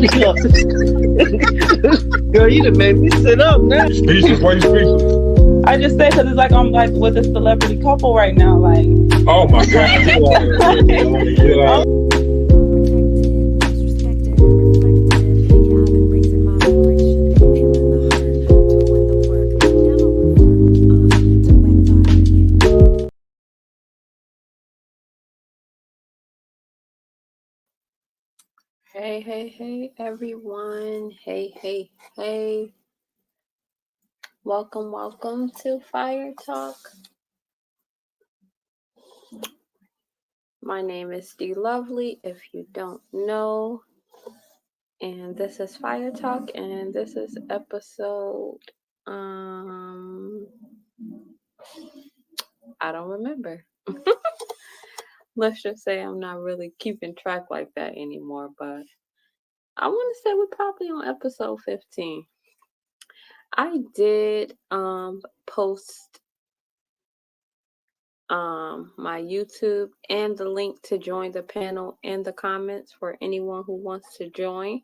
Girl, you done made me sit up now. Speechless? Why you speechless? I just said because it's like I'm like with a celebrity couple right now. Like, Oh my God. Hey, everyone. Hey. Welcome to Fire Talk. My name is D Lovely, if you don't know. And this is Fire Talk, and this is episode, I don't remember. Let's just say I'm not really keeping track like that anymore, but I want to say we're probably on episode 15. I did post my YouTube and the link to join the panel in the comments for anyone who wants to join.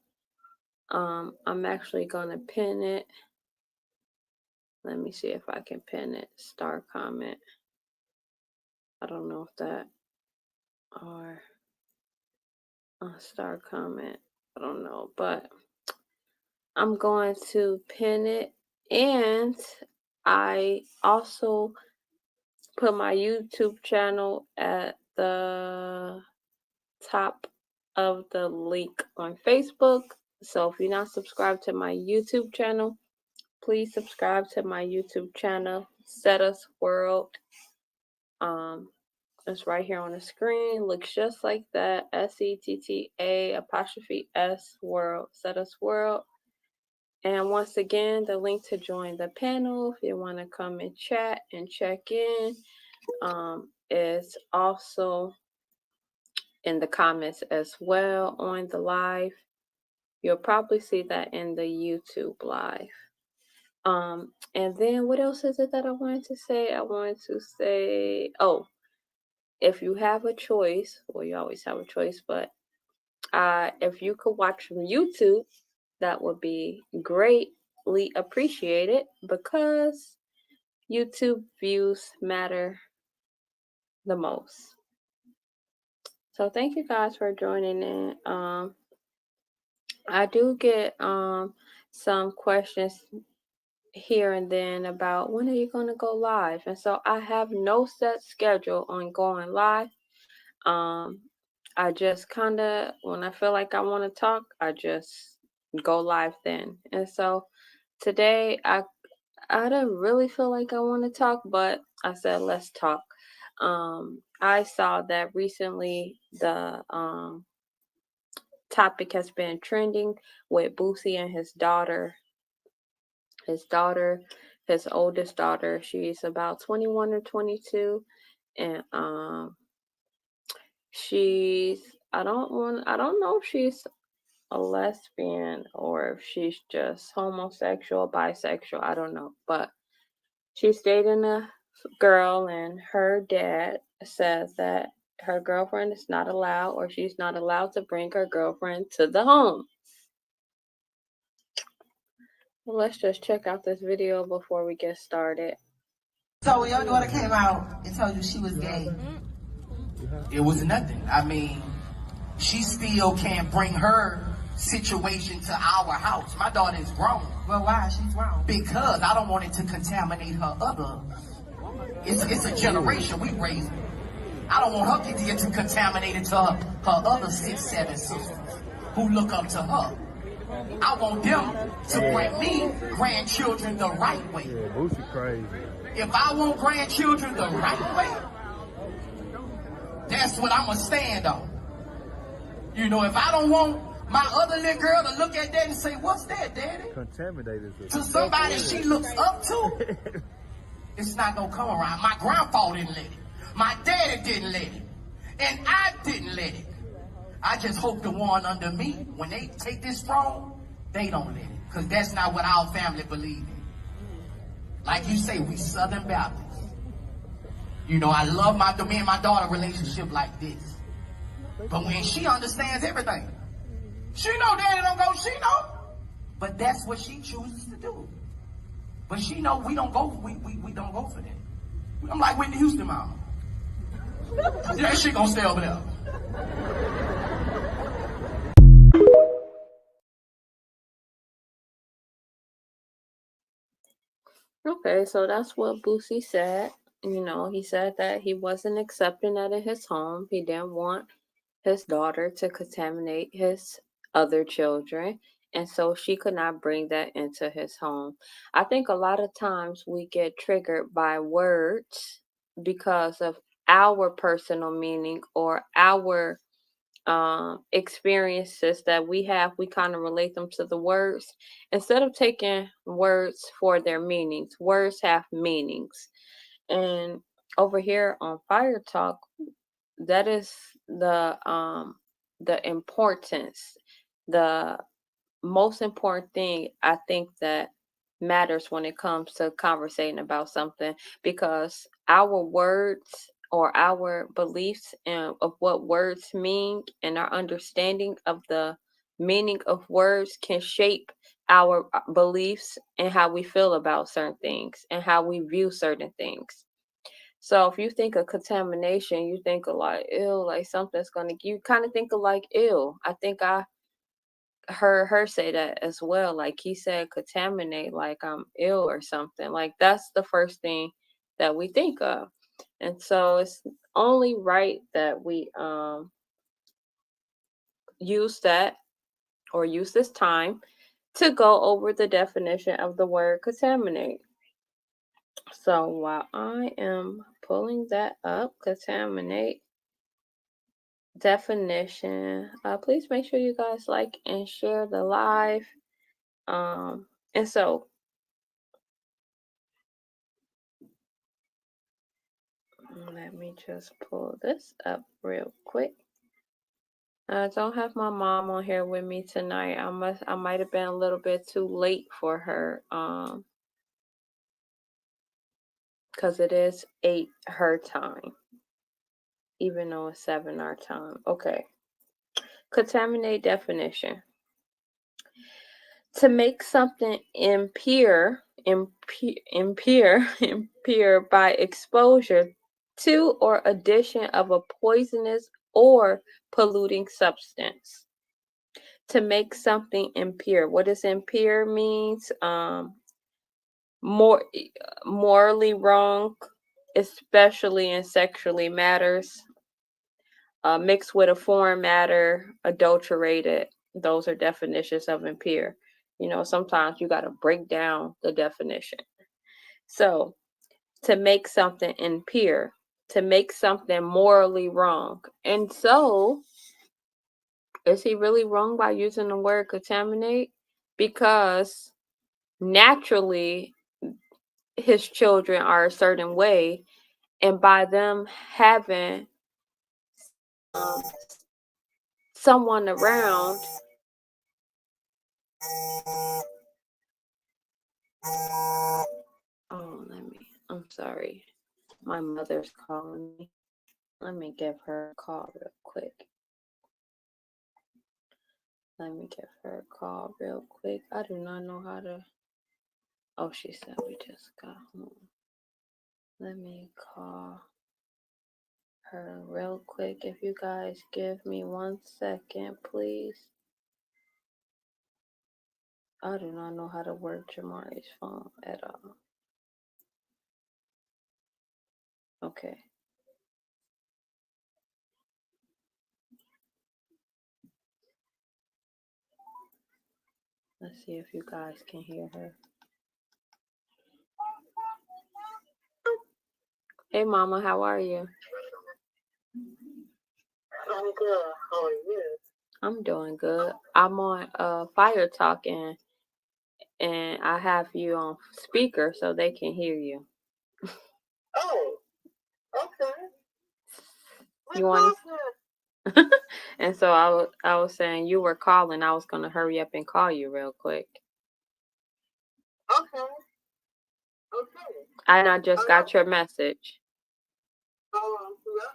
I'm actually gonna pin it. Let me see if I can pin it. Star comment. I don't know if that or star comment. I don't know, but I'm going to pin it, and I also put my YouTube channel at the top of the link on Facebook. So if you're not subscribed to my YouTube channel, please subscribe to my YouTube channel, Setta's World. It's right here on the screen. Looks just like that. SETTA' World, Setta's World. And once again, the link to join the panel, if you want to come and chat and check in, is also in the comments as well on the live. You'll probably see that in the YouTube live. And then what else is it that I wanted to say? If you have a choice, well, you always have a choice, but if you could watch from YouTube, that would be greatly appreciated, because YouTube views matter the most. So thank you guys for joining in. I do get some questions here and then about when are you going to go live, and so I have no set schedule on going live. I just kind of, when I feel like I want to talk, I just go live then. And so today I didn't really feel like I want to talk, but I said let's talk. I saw that recently the topic has been trending with Boosie and his daughter. His oldest daughter, she's about 21 or 22, and I don't know if she's a lesbian or if she's just homosexual, bisexual, I don't know, but she's dating a girl, and her dad says that her girlfriend is not allowed, or she's not allowed to bring her girlfriend to the home. Well, let's just check out this video before we get started. So when your daughter came out and told you she was gay, it was nothing. I mean, she still can't bring her situation to our house. My daughter is grown. well, why? She's wrong. Because I don't want it to contaminate her other. It's a generation we raised. I don't want her to get to contaminate it to her other 6, 7 sisters who look up to her. I want them to bring me grandchildren the right way. Yeah, Boosie crazy. If I want grandchildren the right way, that's what I'm going to stand on. You know, if I don't want my other little girl to look at that and say, what's that, Daddy? Contaminated. To somebody she looks up to, it's not going to come around. My grandpa didn't let it. My daddy didn't let it. And I didn't let it. I just hope the one under me, when they take this throne, they don't let it. Because that's not what our family believe in. Like you say, we Southern Baptists. You know, I love me and my daughter relationship like this. But when she understands everything, She know daddy don't go, she know. But that's what she chooses to do. But she know we don't go, we don't go for that. I'm like Whitney Houston mama. Yeah, she gonna stay over there. Okay, so that's what Boosie said. You know, he said that he wasn't accepting that in his home. He didn't want his daughter to contaminate his other children. And so she could not bring that into his home. I think a lot of times we get triggered by words because of our personal meaning or our experiences that we have. We kind of relate them to the words instead of taking words for their meanings. Words have meanings. And over here on Fire Talk, that is the importance, the most important thing I think that matters when it comes to conversating about something, because our words or our beliefs and of what words mean and our understanding of the meaning of words can shape our beliefs and how we feel about certain things and how we view certain things. So if you think of contamination, you think of like ill, like something's gonna. You kind of think of like ill. I think I heard her say that as well. Like he said, contaminate, like I'm ill or something. Like that's the first thing that we think of, and so it's only right that we use that or use this time to go over the definition of the word contaminate. So while I am pulling that up, contaminate definition, please make sure you guys like and share the live. And so let me just pull this up real quick. I don't have my mom on here with me tonight. I might have been a little bit too late for her. Because it is 8 her time, even though it's 7 our time. Okay. Contaminate definition. To make something impure by exposure to or addition of a poisonous or polluting substance. To make something impure. What does impure means? Morally wrong, especially in sexually matters. Mixed with a foreign matter, adulterated. Those are definitions of impure. You know, sometimes you got to break down the definition. So, to make something impure, to make something morally wrong. And so, is he really wrong by using the word contaminate? Because naturally, his children are a certain way, and by them having someone around, I'm sorry, my mother's calling me. Let me give her a call real quick. I do not know how to. Oh, she said we just got home. Let me call her real quick. If you guys give me 1 second, please. I do not know how to work Jamari's phone at all. Okay. Let's see if you guys can hear her. Hey, Mama, how are you? I'm good. How are you? I'm doing good. I'm on Fire Talk and I have you on speaker so they can hear you. Oh, okay. You want? And so I was saying you were calling. I was gonna hurry up and call you real quick. Okay. And I just got your message. Yeah,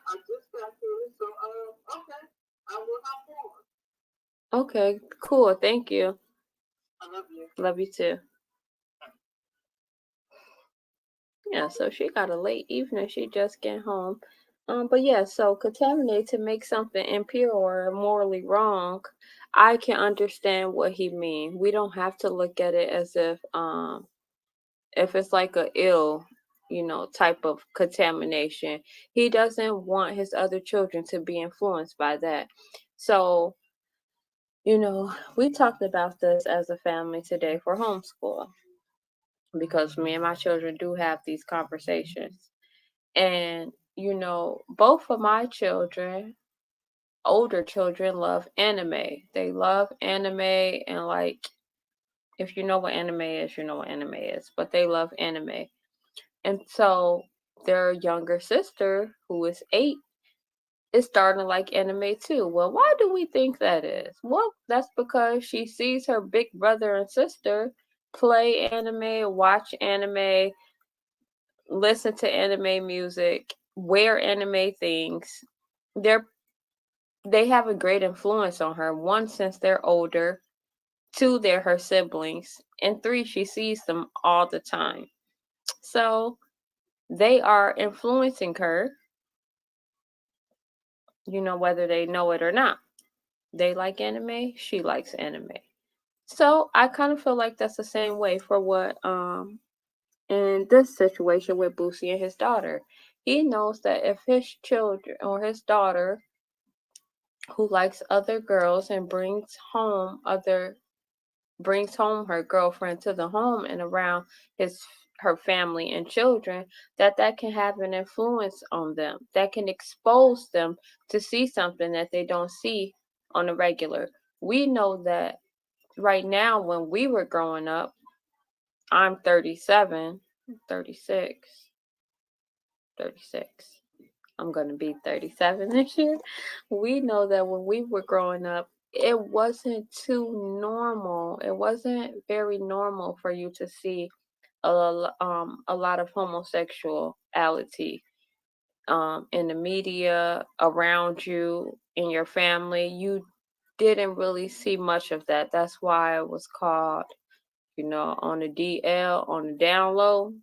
I just got through. So okay, I will hop Okay, cool. Thank you. I love you. Love you too. Yeah, so she got a late evening. She just get home. But yeah, so contaminate to make something impure or morally wrong, I can understand what he mean. We don't have to look at it as if it's like a ill, type of contamination. He doesn't want his other children to be influenced by that. So, we talked about this as a family today for homeschool because me and my children do have these conversations. And, both of my children, older children, love anime. They love anime, and like, if you know what anime is, you know what anime is, but they love anime. And so their younger sister, who is 8, is starting to like anime too. Well, why do we think that is? Well, that's because she sees her big brother and sister play anime, watch anime, listen to anime music, wear anime things. They have a great influence on her. One, since they're older. 2, they're her siblings. And 3, she sees them all the time. So they are influencing her, whether they know it or not. They like anime, she likes anime. So I kind of feel like that's the same way for what in this situation with Boosie and his daughter. He knows that if his children or his daughter who likes other girls and brings home her girlfriend to the home and around her family and children, that can have an influence on them, that can expose them to see something that they don't see on a regular. We know that right now, when we were growing up, I'm 37, 36. I'm going to be 37 this year. We know that when we were growing up, it wasn't too normal. It wasn't very normal for you to see a lot of homosexuality in the media, around you, in your family. You didn't really see much of that. That's why it was called, on the DL, on the down low,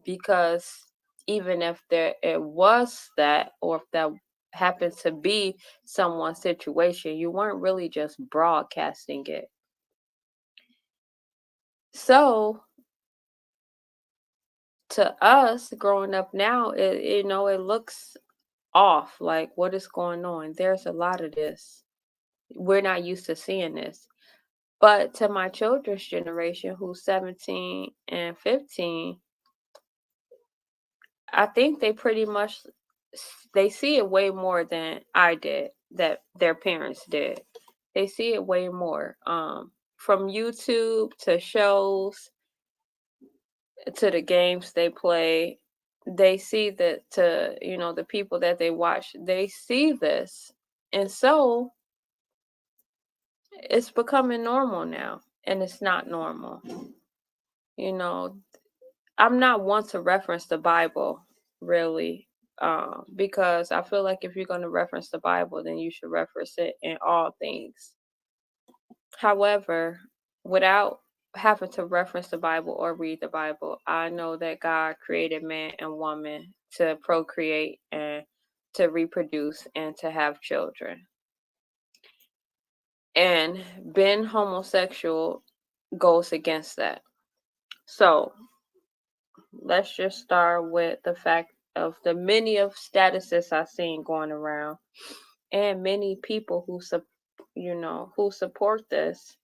because even if it was that, or if that happened to be someone's situation, you weren't really just broadcasting it. So to us growing up now, it looks off. Like, what is going on? There's a lot of this. We're not used to seeing this. But to my children's generation, who's 17 and 15, I think they pretty much they see it way more than I did, that their parents did. They see it way more. From YouTube to shows to the games they play, they see that, to the people that they watch, they see this. And so it's becoming normal now, and it's not normal. I'm not one to reference the Bible, really, because I feel like if you're going to reference the Bible, then you should reference it in all things. However, without having to reference the Bible or read the Bible, I know that God created man and woman to procreate and to reproduce and to have children. And being homosexual goes against that. So let's just start with the fact of the many of statuses I've seen going around, and many people who support this,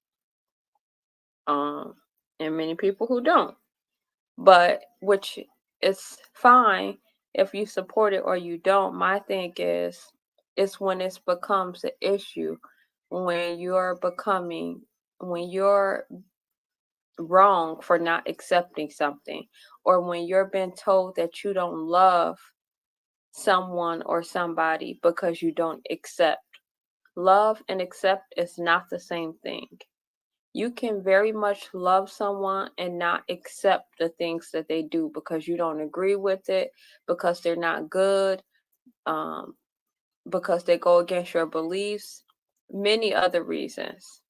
and many people who don't. But which is fine if you support it or you don't. My thing is, it's when it becomes an issue, when you're wrong for not accepting something, or when you're being told that you don't love someone or somebody because you don't accept. Love and accept is not the same thing. You can very much love someone and not accept the things that they do because you don't agree with it, because they're not good, because they go against your beliefs. many other reasons.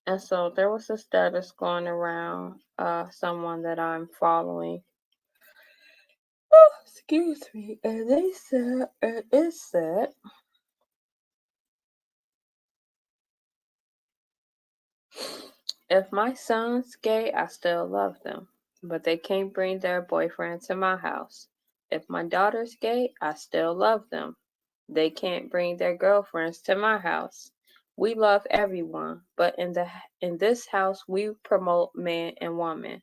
And so there was a status going around, someone that I'm following. Oh, excuse me. And they said, it said, if my son's gay, I still love them, but they can't bring their boyfriend to my house. If my daughter's gay, I still love them. They can't bring their girlfriends to my house. We love everyone, but in this house we promote man and woman.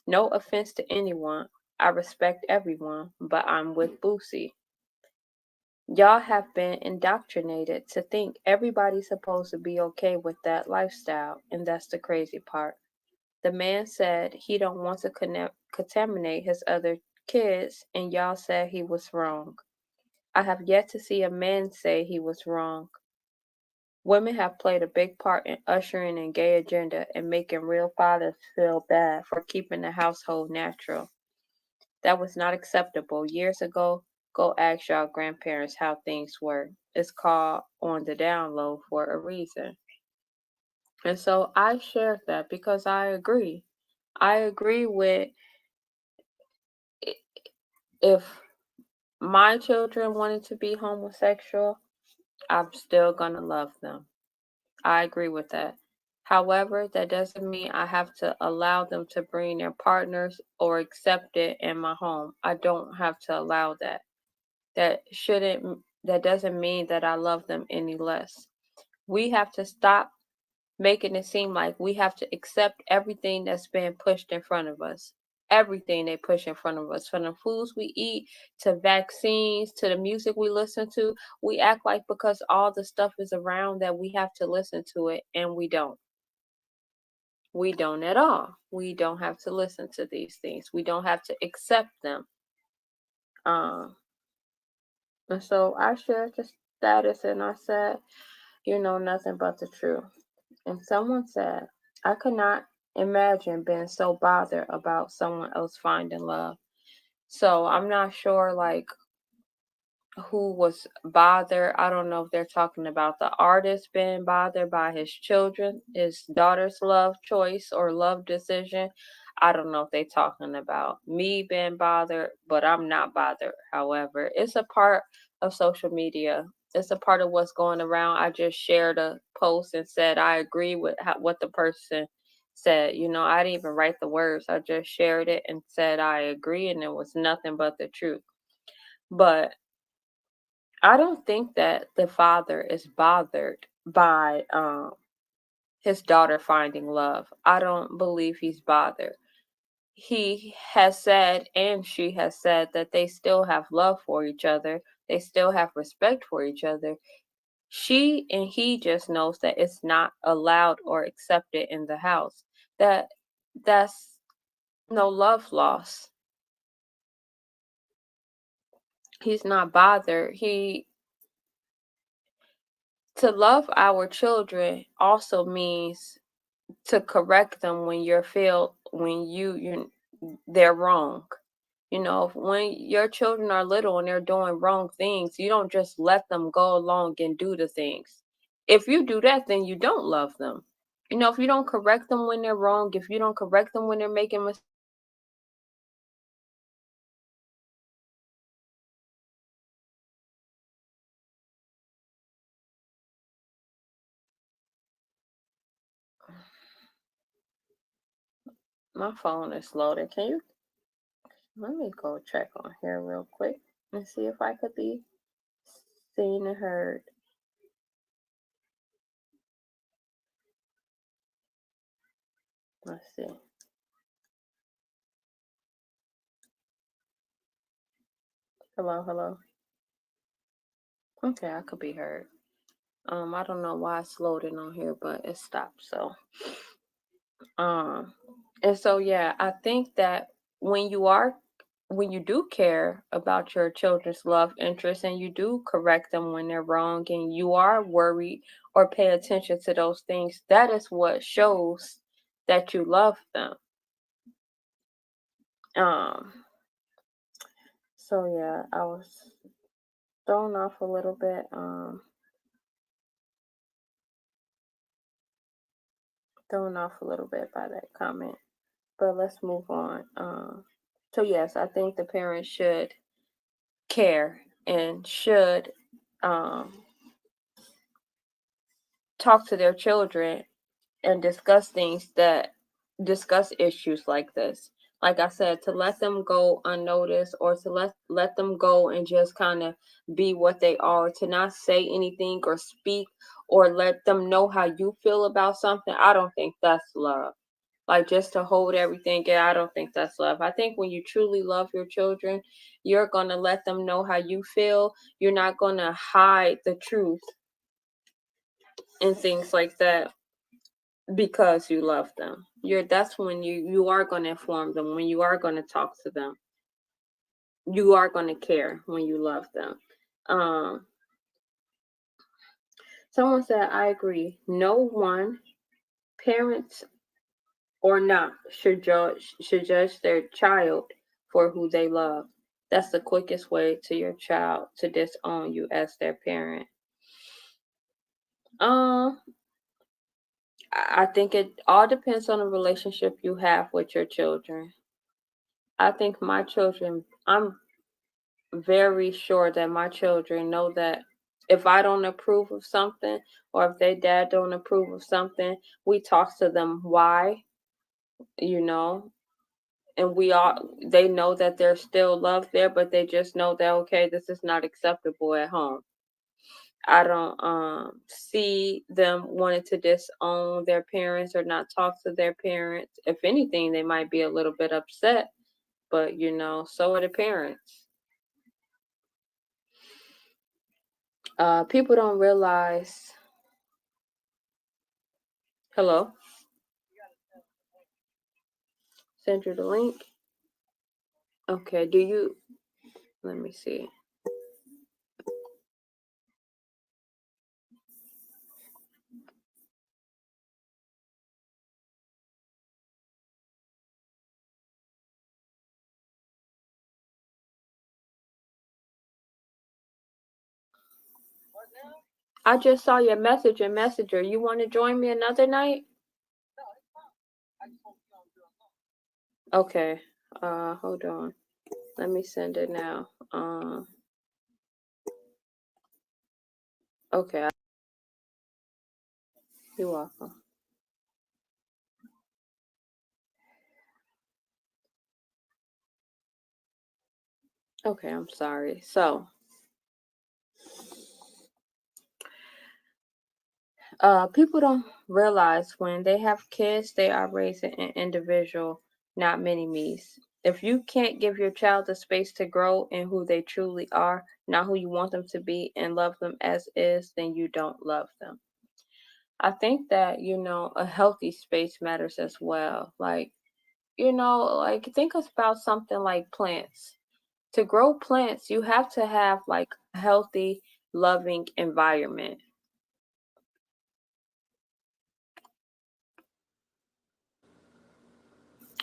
No offense to anyone. I respect everyone, but I'm with Boosie. Y'all have been indoctrinated to think everybody's supposed to be okay with that lifestyle, and that's the crazy part. The man said he don't want to contaminate his other kids, and y'all said he was wrong. I have yet to see a man say he was wrong. Women have played a big part in ushering in gay agenda and making real fathers feel bad for keeping the household natural. That was not acceptable years ago. Go ask y'all grandparents how things were. It's called on the down low for a reason. And so I shared that because I agree. I agree with if my children wanted to be homosexual, I'm still going to love them. I agree with that. However, that doesn't mean I have to allow them to bring their partners or accept it in my home. I don't have to allow that. That doesn't mean that I love them any less. We have to stop making it seem like we have to accept everything that's being pushed in front of us. Everything they push in front of us, from the foods we eat to vaccines to the music we listen to, we act like because all the stuff is around that we have to listen to it, and we don't. We don't at all. We don't have to listen to these things. We don't have to accept them. And so I shared the status and I said, you know nothing but the truth. And someone said, I could not imagine being so bothered about someone else finding love. So I'm not sure like who was bothered. I don't know if they're talking about the artist being bothered by his children, his daughter's love choice or love decision. I don't know if they're talking about me being bothered, but I'm not bothered. However, it's a part of social media. It's a part of what's going around. I just shared a post and said I agree with what the person said. You know, I didn't even write the words. I just shared it and said I agree, and it was nothing but the truth. But I don't think that the father is bothered by his daughter finding love. I don't believe he's bothered. He has said, and she has said, that they still have love for each other. They still have respect for each other. She and he just knows that it's not allowed or accepted in the house. That's no love loss. He's not bothered. To love our children also means to correct them when they're wrong. You know, when your children are little and they're doing wrong things, you don't just let them go along and do the things. If you do that, then you don't love them. You know, if you don't correct them when they're wrong, if you don't correct them when they're making mistakes. My phone is loaded. Let me go check on here real quick and see if I could be seen and heard. Let's see. Hello. Okay, I could be heard. I don't know why it's loading on here, but it stopped. So, and so yeah, I think that when you do care about your children's love interests and you do correct them when they're wrong and you are worried or pay attention to those things, that is what shows that you love them. So yeah, I was thrown off a little bit. thrown off a little bit by that comment. But let's move on. So yes, I think the parents should care and should talk to their children and discuss issues like this. Like I said, to let them go unnoticed, or to let them go and just kind of be what they are, to not say anything or speak or let them know how you feel about something, I don't think that's love. Like, just to hold everything in, I don't think that's love. I think when you truly love your children, you're going to let them know how you feel. You're not going to hide the truth and things like that because you love them. That's when you are going to inform them, when you are going to talk to them. You are going to care when you love them. Someone said, I agree. No one, parents or not, should judge their child for who they love. That's the quickest way to your child to disown you as their parent. I think it all depends on the relationship you have with your children. I think my children, I'm very sure that my children know that if I don't approve of something, or if their dad don't approve of something, we talk to them why, and they know that there's still love there, but they just know that, okay, this is not acceptable at home. I don't see them wanting to disown their parents or not talk to their parents. If anything, they might be a little bit upset, but so are the parents. People don't realize. Hello? Send you the link. Okay, let me see. I just saw your message in Messenger. You want to join me another night? Okay. Hold on. Let me send it now. Okay. You're welcome. Okay, I'm sorry. So, people don't realize when they have kids, they are raising an individual, not mini-me's. If you can't give your child the space to grow in who they truly are, not who you want them to be, and love them as is, then you don't love them. I think that, a healthy space matters as well. Like, think about something like plants. To grow plants, you have to have like a healthy, loving environment.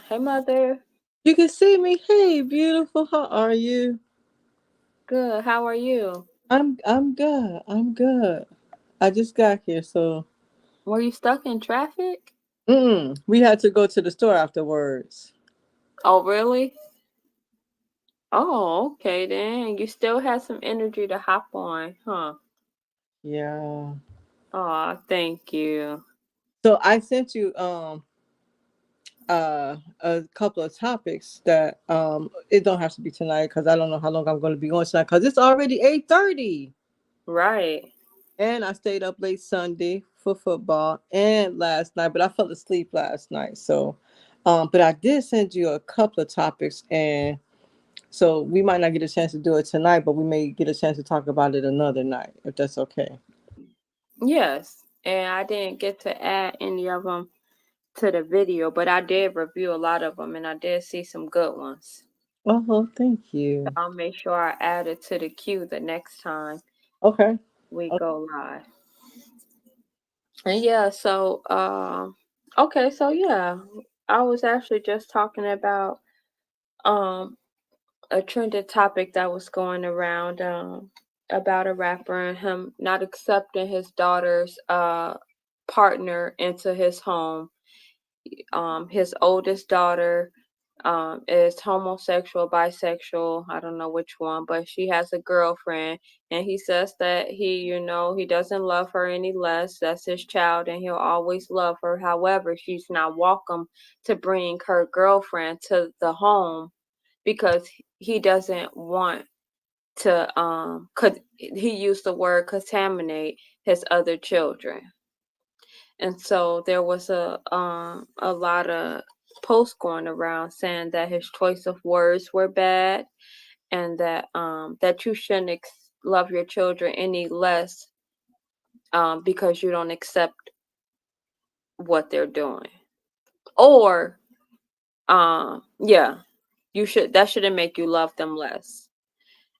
Hey, mother. You can see me. Hey, beautiful. How are you? Good. How are you? I'm good. I'm good. I just got here, so. Were you stuck in traffic? We had to go to the store afterwards. Oh, really? Oh, okay then. You still have some energy to hop on, huh? Yeah. Oh, thank you. So I sent you a couple of topics that it don't have to be tonight because I don't know how long I'm going to be on tonight because it's already 8:30. Right. And I stayed up late Sunday for football and last night, but I fell asleep last night. So, but I did send you a couple of topics, and so we might not get a chance to do it tonight, but we may get a chance to talk about it another night, if that's okay. Yes. And I didn't get to add any of them to the video, but I did review a lot of them, and I did see some good ones. Oh, thank you. So I'll make sure I add it to the queue the next time. Okay. We go live. And yeah, so okay, so yeah, I was actually just talking about a trended topic that was going around about a rapper and him not accepting his daughter's partner into his home his oldest daughter is homosexual, bisexual, I don't know which one, but she has a girlfriend, and he says that he doesn't love her any less. That's his child, and he'll always love her. However, she's not welcome to bring her girlfriend to the home because he doesn't want to he used the word contaminate his other children. And so there was a lot of posts going around saying that his choice of words were bad, and that that you shouldn't love your children any less because you don't accept what they're doing. Or that shouldn't make you love them less.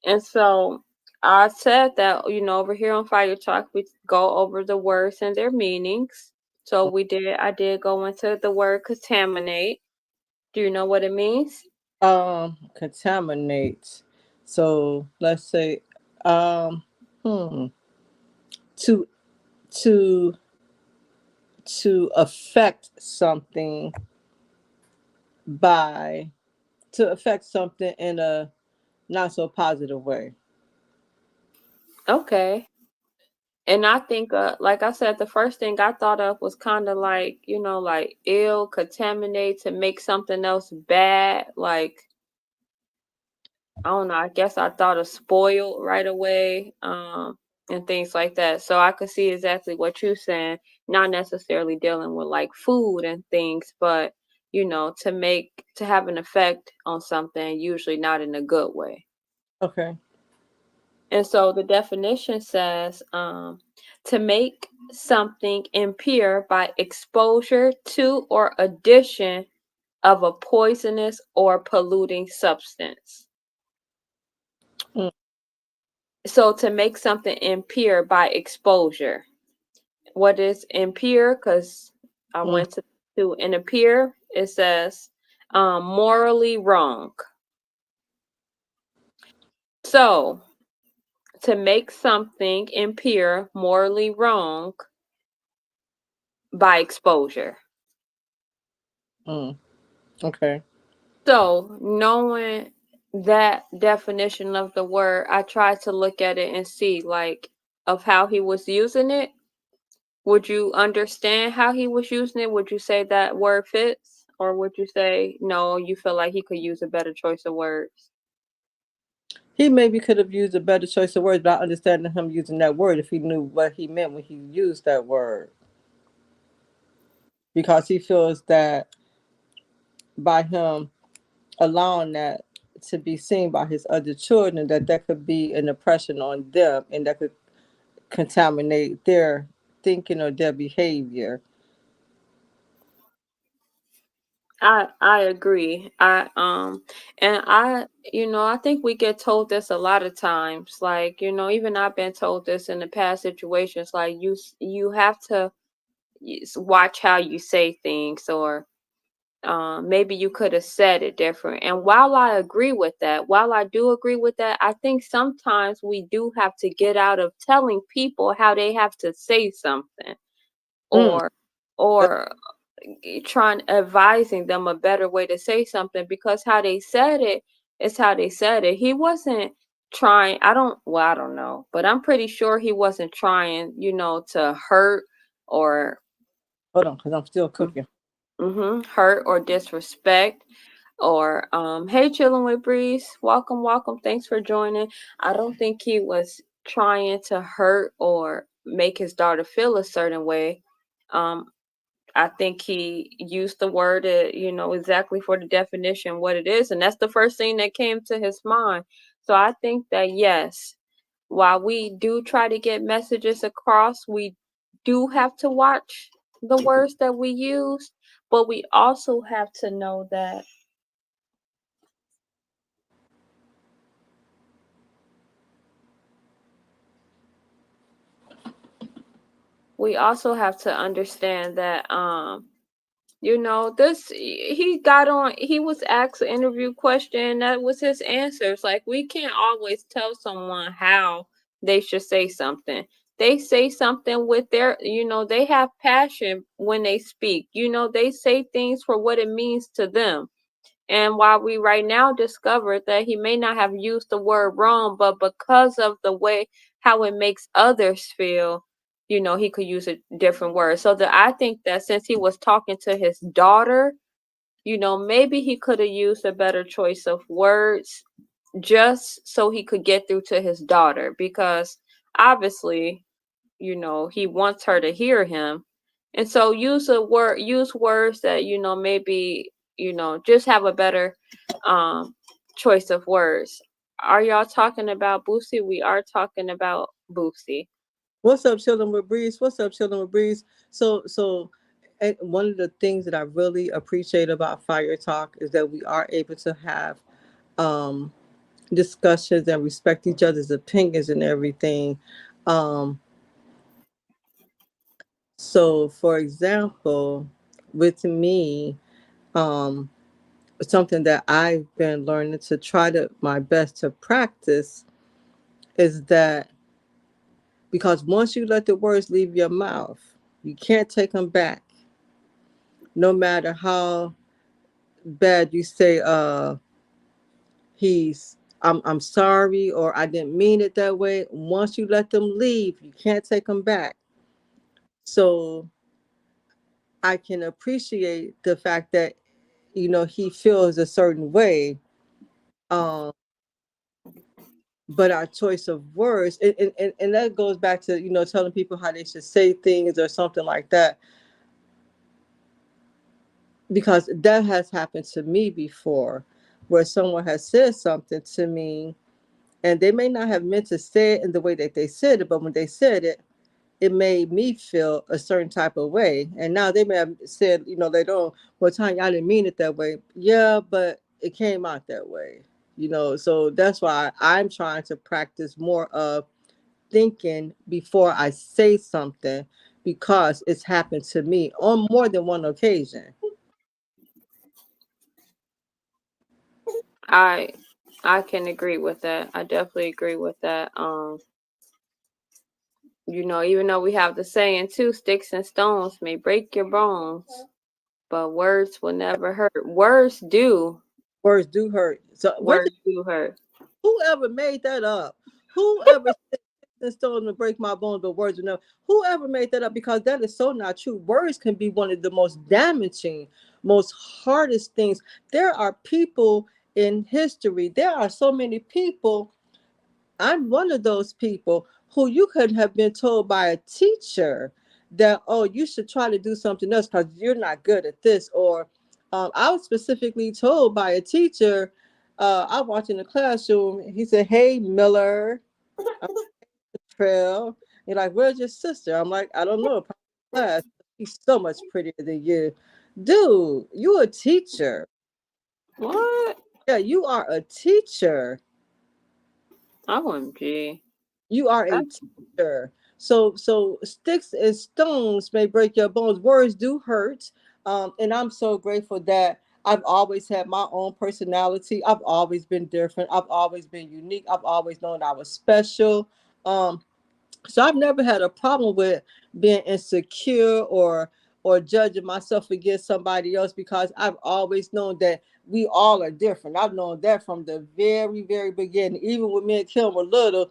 And so I said that, over here on Fire Talk, we go over the words and their meanings. So I did go into the word contaminate. Do you know what it means? Contaminate. So let's say, to to to affect something in a not so positive way. Okay. And I think, like I said, the first thing I thought of was kind of like, like ill, contaminate, to make something else bad. Like, I don't know, I guess I thought of spoiled right away, and things like that. So I could see exactly what you're saying, not necessarily dealing with like food and things, but to have an effect on something, usually not in a good way. Okay. And so the definition says to make something impure by exposure to or addition of a poisonous or polluting substance. Mm. So to make something impure by exposure. What is impure? Because I went to an impure, it says morally wrong. So to make something impure, morally wrong by exposure. Okay. So knowing that definition of the word, I tried to look at it and see like of how he was using it. Would you understand how he was using it? Would you say that word fits? Or would you say, no, you feel like he could use a better choice of words? He maybe could have used a better choice of words, but I understand him using that word if he knew what he meant when he used that word. Because he feels that by him allowing that to be seen by his other children, that could be an oppression on them, and that could contaminate their thinking or their behavior. I agree. I think we get told this a lot of times. Like, even I've been told this in the past situations. Like, you have to watch how you say things, or maybe you could have said it different. And while I do agree with that, I think sometimes we do have to get out of telling people how they have to say something, or trying advising them a better way to say something, because how they said it is how they said it. He wasn't trying, I don't know, but I'm pretty sure he wasn't trying, to hurt or Hold on, because I'm still cooking. hurt or disrespect. Or hey, chilling with Breeze, welcome, thanks for joining. I don't think he was trying to hurt or make his daughter feel a certain way. I think he used the word, exactly for the definition, what it is. And that's the first thing that came to his mind. So I think that, yes, while we do try to get messages across, we do have to watch the words that we use, but we also have to know that we also have to understand that he was asked an interview question, that was his answers. Like, we can't always tell someone how they should say something. they say something with their, they have passion when they speak. They say things for what it means to them. And while we right now discovered that he may not have used the word wrong, but because of the way how it makes others feel, he could use a different word. So that I think that since he was talking to his daughter, maybe he could have used a better choice of words just so he could get through to his daughter, because obviously, he wants her to hear him. And so use words that, maybe, just have a better choice of words. Are y'all talking about Boosie? We are talking about Boosie. What's up, chilling with Breeze? What's up, chilling with Breeze? So, and one of the things that I really appreciate about Fire Talk is that we are able to have discussions and respect each other's opinions and everything. So, for example, with me, something that I've been learning to try to my best to practice is that, because once you let the words leave your mouth, you can't take them back. No matter how bad you say, I'm sorry, or I didn't mean it that way. Once you let them leave, you can't take them back. So I can appreciate the fact that, he feels a certain way. But our choice of words, and that goes back to, telling people how they should say things or something like that. Because that has happened to me before, where someone has said something to me and they may not have meant to say it in the way that they said it, but when they said it, it made me feel a certain type of way. And now they may have said, later on, well, Tanya, I didn't mean it that way. Yeah, but it came out that way, so that's why I'm trying to practice more of thinking before I say something, because it's happened to me on more than one occasion. I can agree with that. I definitely agree with that. Even though we have the saying too, sticks and stones may break your bones, but words will never hurt. Words do. Words do hurt. So Words do hurt. whoever made that up, whoever said sticks and stones to break my bones, but words will never. Whoever made that up, because that is so not true. Words can be one of the most damaging, most hardest things. There are people in history. There are so many people. I'm one of those people who you could have been told by a teacher that, oh, you should try to do something else because you're not good at this. Or I was specifically told by a teacher, I walked in the classroom, he said, hey, Miller, I'm Trail. You're like, where's your sister? I'm like, I don't know. Class. She's so much prettier than you. Dude, you a teacher. What? Yeah, you are a teacher. OMG. You are a teacher. So sticks and stones may break your bones. Words do hurt. And I'm so grateful that I've always had my own personality. I've always been different. I've always been unique. I've always known I was special. So I've never had a problem with being insecure or judging myself against somebody else, because I've always known that we all are different. I've known that from the very, very beginning. Even when me and Kim were little,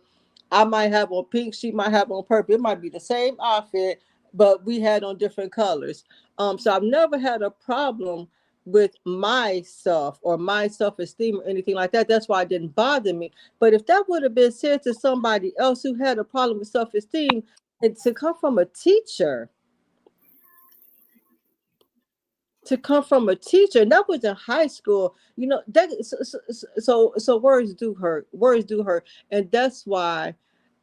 I might have on pink, she might have on purple. It might be the same outfit, but we had on different colors. So I've never had a problem with myself or my self-esteem or anything like that. That's why it didn't bother me. But if that would have been said to somebody else who had a problem with self-esteem, and to come from a teacher, and that was in high school, that so words do hurt. Words do hurt. And that's why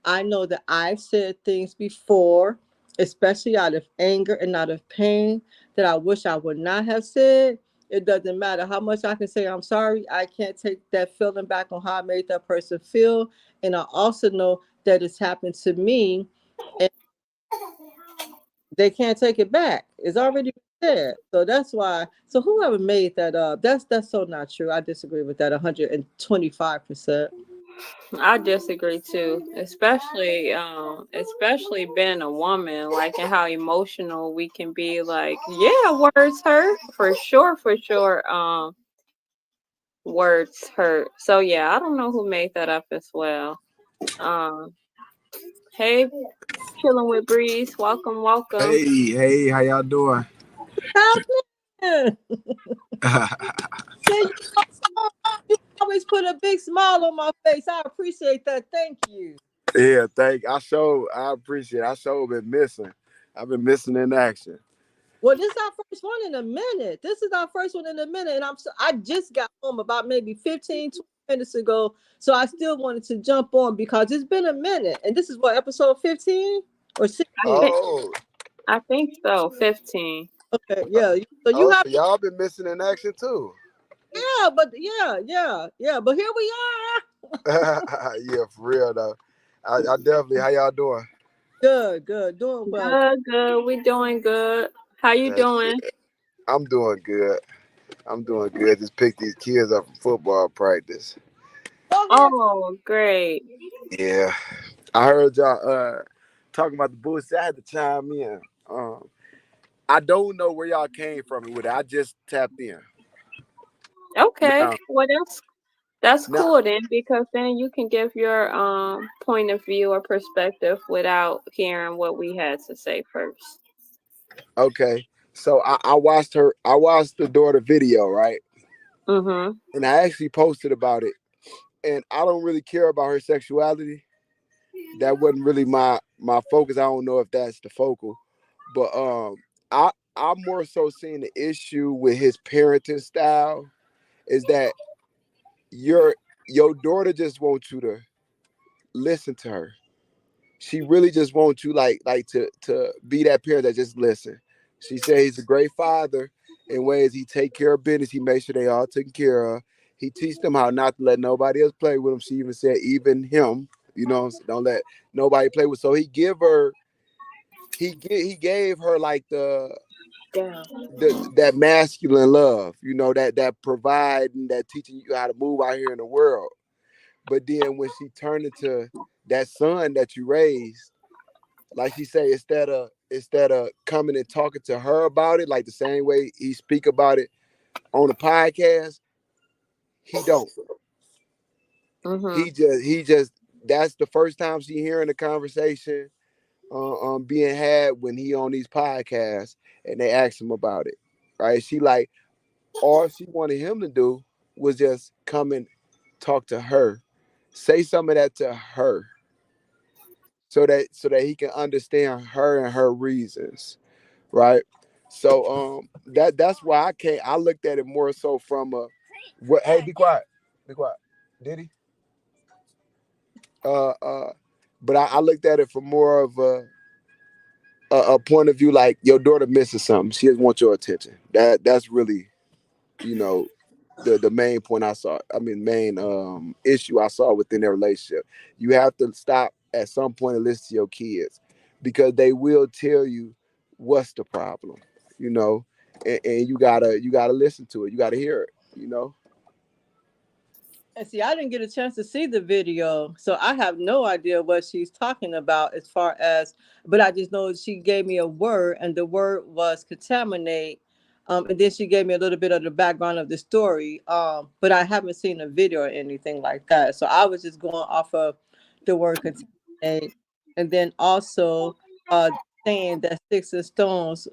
I know that I've said things before, especially out of anger and out of pain, that I wish I would not have said. It doesn't matter how much I can say I'm sorry. I can't take that feeling back on how I made that person feel. And I also know that it's happened to me, and they can't take it back. It's already been said. So that's why. So whoever made that up, that's so not true. I disagree with that 125%. I disagree too, especially being a woman, like and how emotional we can be. Like, yeah, words hurt for sure, for sure. Words hurt. So yeah, I don't know who made that up as well. Um, hey, chilling with Breeze. Welcome, welcome. Hey, how y'all doing? Happening. Yeah, you always put a big smile on my face. I appreciate that. Thank you. Yeah, I appreciate it. I sure been missing. I've been missing in action. Well, this is our first one in a minute. This is our first one in a minute. And I just got home about maybe 15, 20 minutes ago. So I still wanted to jump on because it's been a minute. And this is what, episode 15 or 16? I think so. 15. Okay, yeah. So you have so y'all been missing in action too. Yeah, but yeah. But here we are. Yeah, for real though. I definitely. How y'all doing? Good, doing well. Good. We doing good. How you doing? I'm doing good. Just picked these kids up from football practice. Oh, great. Yeah, I heard y'all talking about the Bulls. I had to chime in. I don't know where y'all came from with it. I just tapped in. Okay. Now, Well, that's cool then, because then you can give your point of view or perspective without hearing what we had to say first. Okay. So I watched the daughter video, right? Mm-hmm. And I actually posted about it. And I don't really care about her sexuality. That wasn't really my focus. I don't know if that's the focal. But I'm more so seeing the issue with his parenting style is that your daughter just wants you to listen to her. She really just wants you like to be that parent that just listen. She said he's a great father in ways he take care of business. He makes sure they all taken care of. He teach them how not to let nobody else play with them. She even said even him, don't let nobody play with. So he gave her like that masculine love, that providing, that teaching you how to move out here in the world. But then when she turned into that son that you raised, like she said, instead of coming and talking to her about it, like the same way he speak about it on the podcast, he don't. Mm-hmm. He just that's the first time she hearing the conversation being had when he on these podcasts and they ask him about it. Right? She like all she wanted him to do was just come and talk to her, say some of that to her, so that he can understand her and her reasons, right? So that's why I looked at it more so from hey, be quiet, did he? But I looked at it from more of a point of view, like your daughter misses something, she just wants your attention. That's really, the main point I saw. I mean, main issue I saw within their relationship. You have to stop at some point and listen to your kids, because they will tell you what's the problem, and you gotta listen to it. You gotta hear it. And see, I didn't get a chance to see the video, so I have no idea what she's talking about as far as, but I just know she gave me a word, and the word was contaminate. And then she gave me a little bit of the background of the story. But I haven't seen a video or anything like that. So I was just going off of the word contaminate. And then also saying that sticks and stones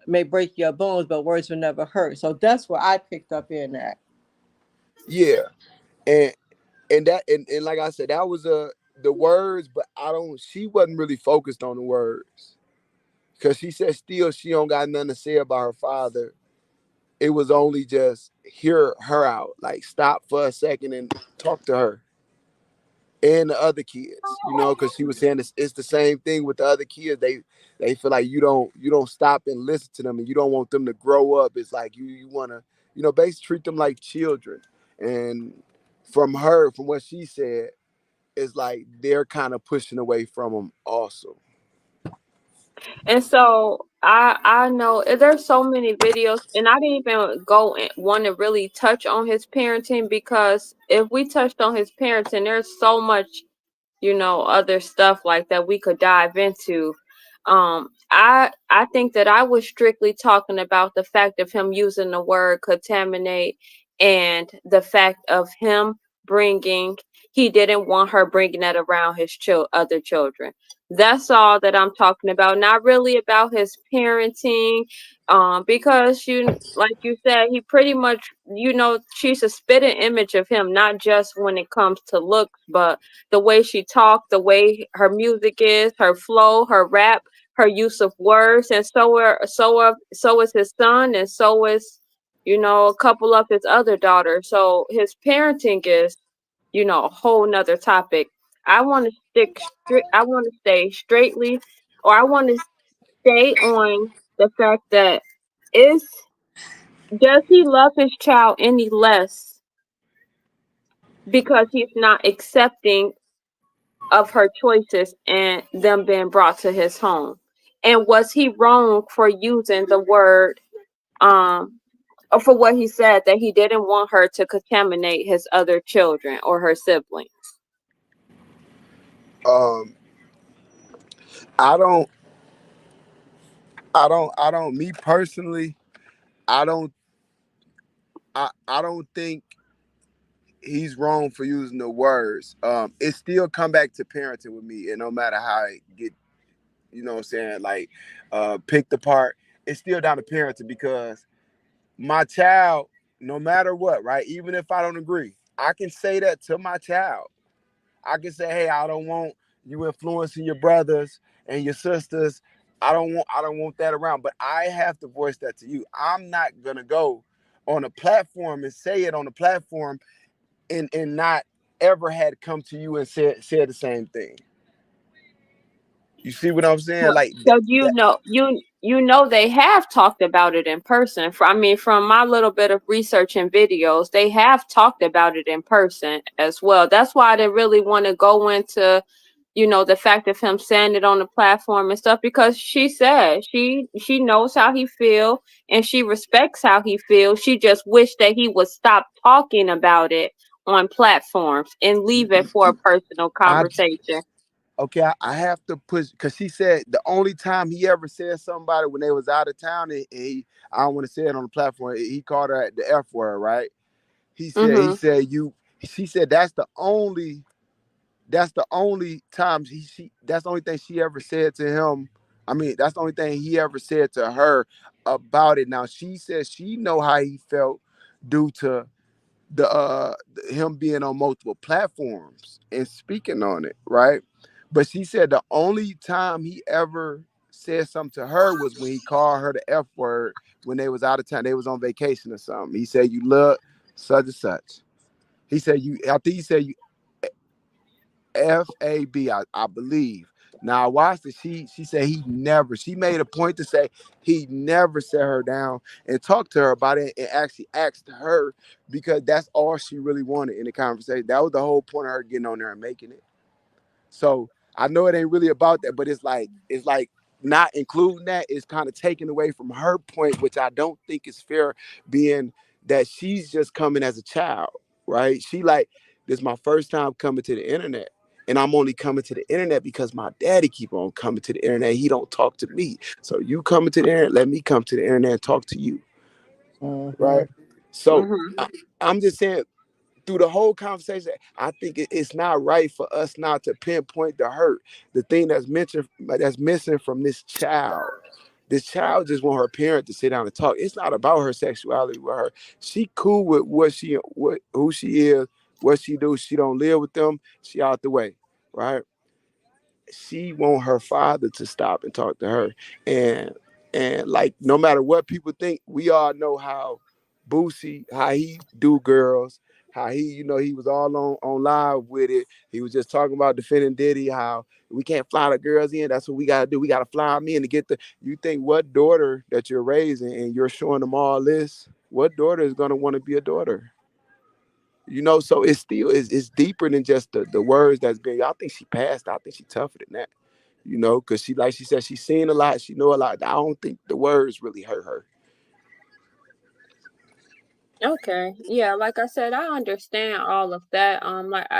may break your bones, but words will never hurt. So that's what I picked up in that. Yeah. And like I said, that was the words, but she wasn't really focused on the words, because she said still she don't got nothing to say about her father. It was only just hear her out, like stop for a second and talk to her and the other kids, because she was saying it's the same thing with the other kids. They feel like you don't stop and listen to them, and you don't want them to grow up. It's like you want to, basically treat them like children. And from what she said, it's like they're kind of pushing away from them also. And so I know there's so many videos, and I didn't even go and want to really touch on his parenting, because if we touched on his parenting, there's so much, other stuff like that we could dive into. I think that I was strictly talking about the fact of him using the word contaminate, and the fact of him bringing he didn't want her bringing that around his other children. That's all that I'm talking about, not really about his parenting. Because like you said, he pretty much, she's a spitting image of him, not just when it comes to looks, but the way she talked, the way her music is, her flow, her rap, her use of words, and so is his son, and so is, a couple of his other daughters. So his parenting is, a whole nother topic. I want to I want to stay straightly, or I want to stay on the fact that is does he love his child any less because he's not accepting of her choices and them being brought to his home? And was he wrong for using the word, or for what he said, that he didn't want her to contaminate his other children or her siblings? Um, I don't. Me personally, I don't. I don't think he's wrong for using the words. It still come back to parenting with me, and no matter how it get, what I'm saying, like, picked apart, it's still down to parenting, because my child, no matter what, right? Even if I don't agree, I can say that to my child. I can say, hey, I don't want you influencing your brothers and your sisters. I don't want that around. But I have to voice that to you. I'm not gonna go on a platform and say it on the platform and not ever had come to you and said the same thing. You see what I'm saying? Like So that. they have talked about it in person. From my little bit of research and videos, they have talked about it in person as well. That's why I didn't really want to go into, the fact of him saying it on the platform and stuff, because she said she knows how he feel and she respects how he feels. She just wished that he would stop talking about it on platforms and leave it for a personal conversation. I have to push, because she said the only time he ever said something about it when they was out of town, and I don't want to say it on the platform, he called her the F word, right? He Mm-hmm. said she said that's the only time that's the only thing she ever said to him. That's the only thing he ever said to her about it. Now she says she know how he felt due to the him being on multiple platforms and speaking on it, right? But she said the only time he ever said something to her was when he called her the F word when they was out of town. They was on vacation or something. He said, you look such and such. He said I think he said you FAB, I believe. Now I watched it. She said she made a point to say he never sat her down and talked to her about it and actually asked her, because that's all she really wanted in the conversation. That was the whole point of her getting on there and making it. So I know it ain't really about that, but it's like not including that is kind of taken away from her point, which I don't think is fair, being that she's just coming as a child, right? She like, this is my first time coming to the internet. And I'm only coming to the internet because my daddy keep on coming to the internet. He don't talk to me. So you coming to the internet, let me come to the internet and talk to you. Right? So I'm just saying, through the whole conversation, I think it's not right for us not to pinpoint the hurt, the thing that's missing from this child. This child just want her parent to sit down and talk. It's not about her sexuality with her. She cool with who she is, what she do. She don't live with them. She out the way, right? She want her father to stop and talk to her. And like, no matter what people think, we all know how Boosie, how he do girls, how he was all on live with it. He was just talking about defending Diddy, how we can't fly the girls in. That's what we gotta do. We gotta fly them in to get you think what daughter that you're raising and you're showing them all this, what daughter is gonna want to be a daughter? So it's still it's deeper than just the words that's been. I think she passed. I think she tougher than that. you know, because she, like she said, she's seen a lot, she know a lot. I don't think the words really hurt her. Okay. Yeah, like I said, I understand all of that.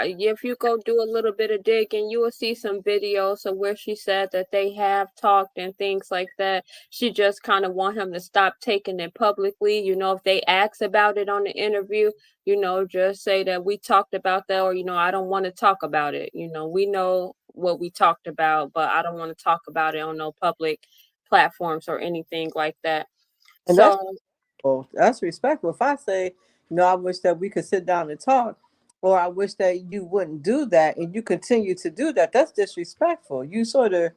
If you go do a little bit of digging, you will see some videos of where she said that they have talked and things like that. She just kind of want him to stop taking it publicly. You know, if they ask about it on the interview, you know, just say that we talked about that, or, you know, I don't want to talk about it. You know, we know what we talked about, but I don't want to talk about it on no public platforms or anything like that. And that's So, that's respectful. If I say, I wish that we could sit down and talk, or I wish that you wouldn't do that, and you continue to do that, that's disrespectful. You sort of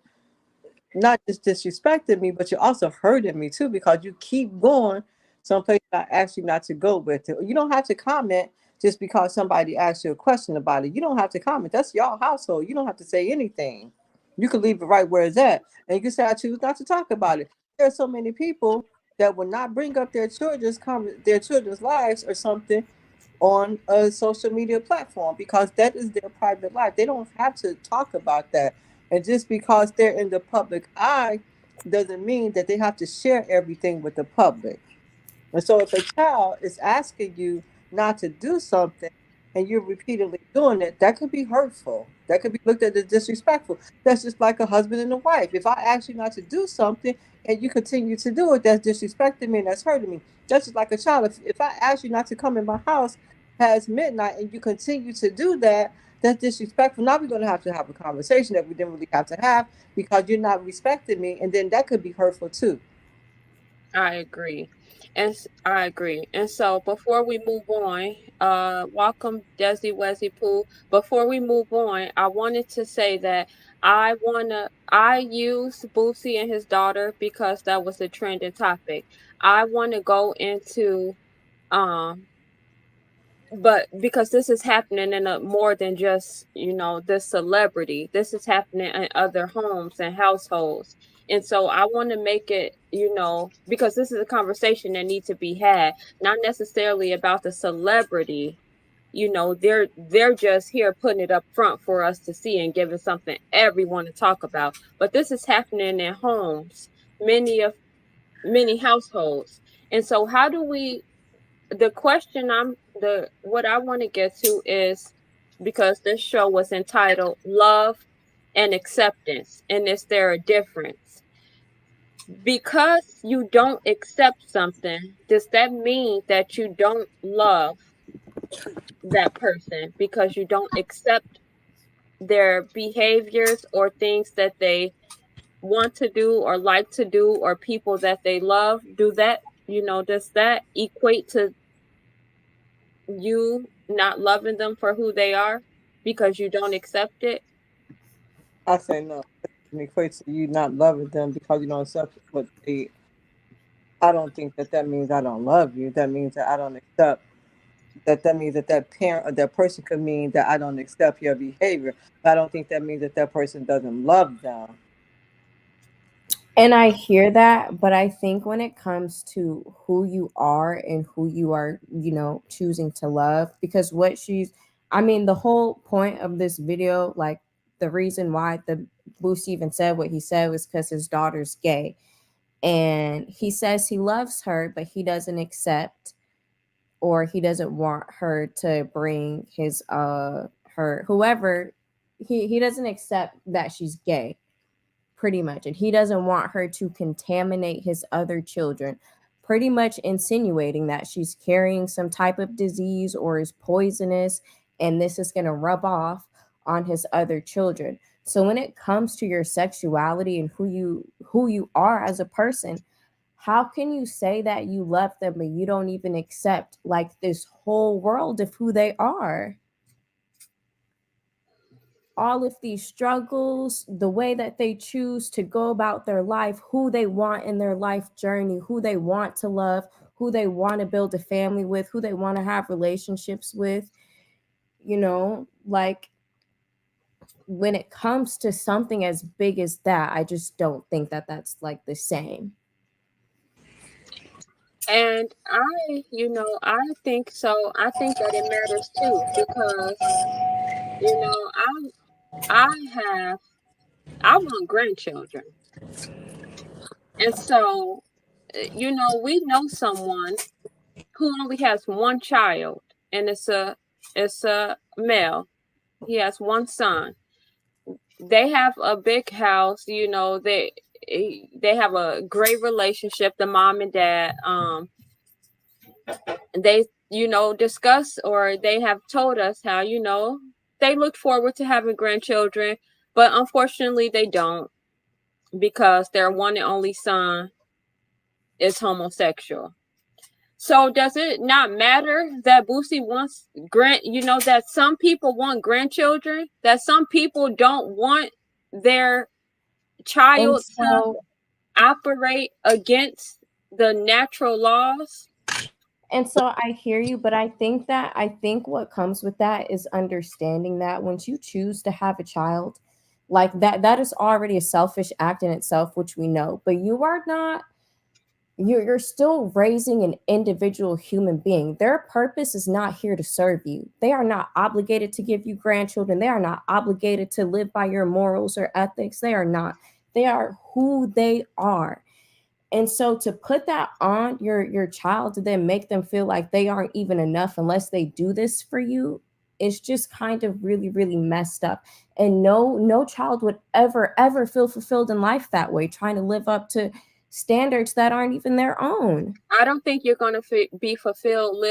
not just disrespected me, but you're also hurting me too, because you keep going someplace I asked you not to go with it. You don't have to comment just because somebody asks you a question about it. You don't have to comment. That's your household. You don't have to say anything. You can leave it right where it's at, and you can say, I choose not to talk about it. There are so many people that will not bring up their children's lives or something on a social media platform, because that is their private life. They don't have to talk about that. And just because they're in the public eye doesn't mean that they have to share everything with the public. And so if a child is asking you not to do something and you're repeatedly doing it, that could be hurtful. That could be looked at as disrespectful. That's just like a husband and a wife. If I ask you not to do something and you continue to do it, that's disrespecting me and that's hurting me. That's just like a child. If I ask you not to come in my house past midnight and you continue to do that, that's disrespectful. Now we're going to have a conversation that we didn't really have to have, because you're not respecting me. And then that could be hurtful too. I agree. I agree. And so before we move on, welcome Desi Wesi Pooh. Before we move on, I wanted to say that I used Boosie and his daughter because that was a trending topic. I want to go into um but because this is happening in a more than just, you know, this celebrity, this is happening in other homes and households. And so I want to make it, you know, because this is a conversation that needs to be had, not necessarily about the celebrity. You know, they're just here putting it up front for us to see and giving something everyone to talk about. But this is happening in homes, many households. And so how do we what I want to get to is, because this show was entitled Love and Acceptance, and is there a difference? Because you don't accept something, does that mean that you don't love that person because you don't accept their behaviors or things that they want to do or like to do, or people that they love? Does that equate to you not loving them for who they are because you don't accept it? I say no. It equates to you not loving them because you don't accept what they. I don't think that means I don't love you. That means that I don't accept. That means that parent or that person could mean that I don't accept your behavior. But I don't think that means that person doesn't love them. And I hear that, but I think when it comes to who you are and who you are, choosing to love, because the whole point of this video, like the reason why the Boosie even said what he said was because his daughter's gay. And he says he loves her, but he doesn't accept, or he doesn't want her to bring his, whoever, he doesn't accept that she's gay, pretty much. And he doesn't want her to contaminate his other children, pretty much insinuating that she's carrying some type of disease or is poisonous, and this is going to rub off on his other children. So when it comes to your sexuality and who you are as a person, how can you say that you love them but you don't even accept like this whole world of who they are? All of these struggles, the way that they choose to go about their life, who they want in their life journey, who they want to love, who they want to build a family with, who they want to have relationships with, like when it comes to something as big as that, I just don't think that that's like the same. And I think so. I think that it matters too, because, I have I want grandchildren. And so, we know someone who only has one child, and it's a male. He has one son. They have a big house, they have a great relationship, the mom and dad. They, discuss, or they have told us how, they look forward to having grandchildren, but unfortunately they don't, because their one and only son is homosexual. So does it not matter that Boosie wants that some people want grandchildren, that some people don't want their And child to so operate against the natural laws? I hear you, but I think what comes with that is understanding that once you choose to have a child, like that is already a selfish act in itself, which we know. But you are not you're still raising an individual human being. Their purpose is not here to serve you. They are not obligated to give you grandchildren. They are not obligated to live by your morals or ethics. They are not. They are who they are. And so to put that on your child, to then make them feel like they aren't even enough unless they do this for you, is just kind of really, really messed up. And no child would ever feel fulfilled in life that way, trying to live up to standards that aren't even their own. I don't think you're going to be fulfilled,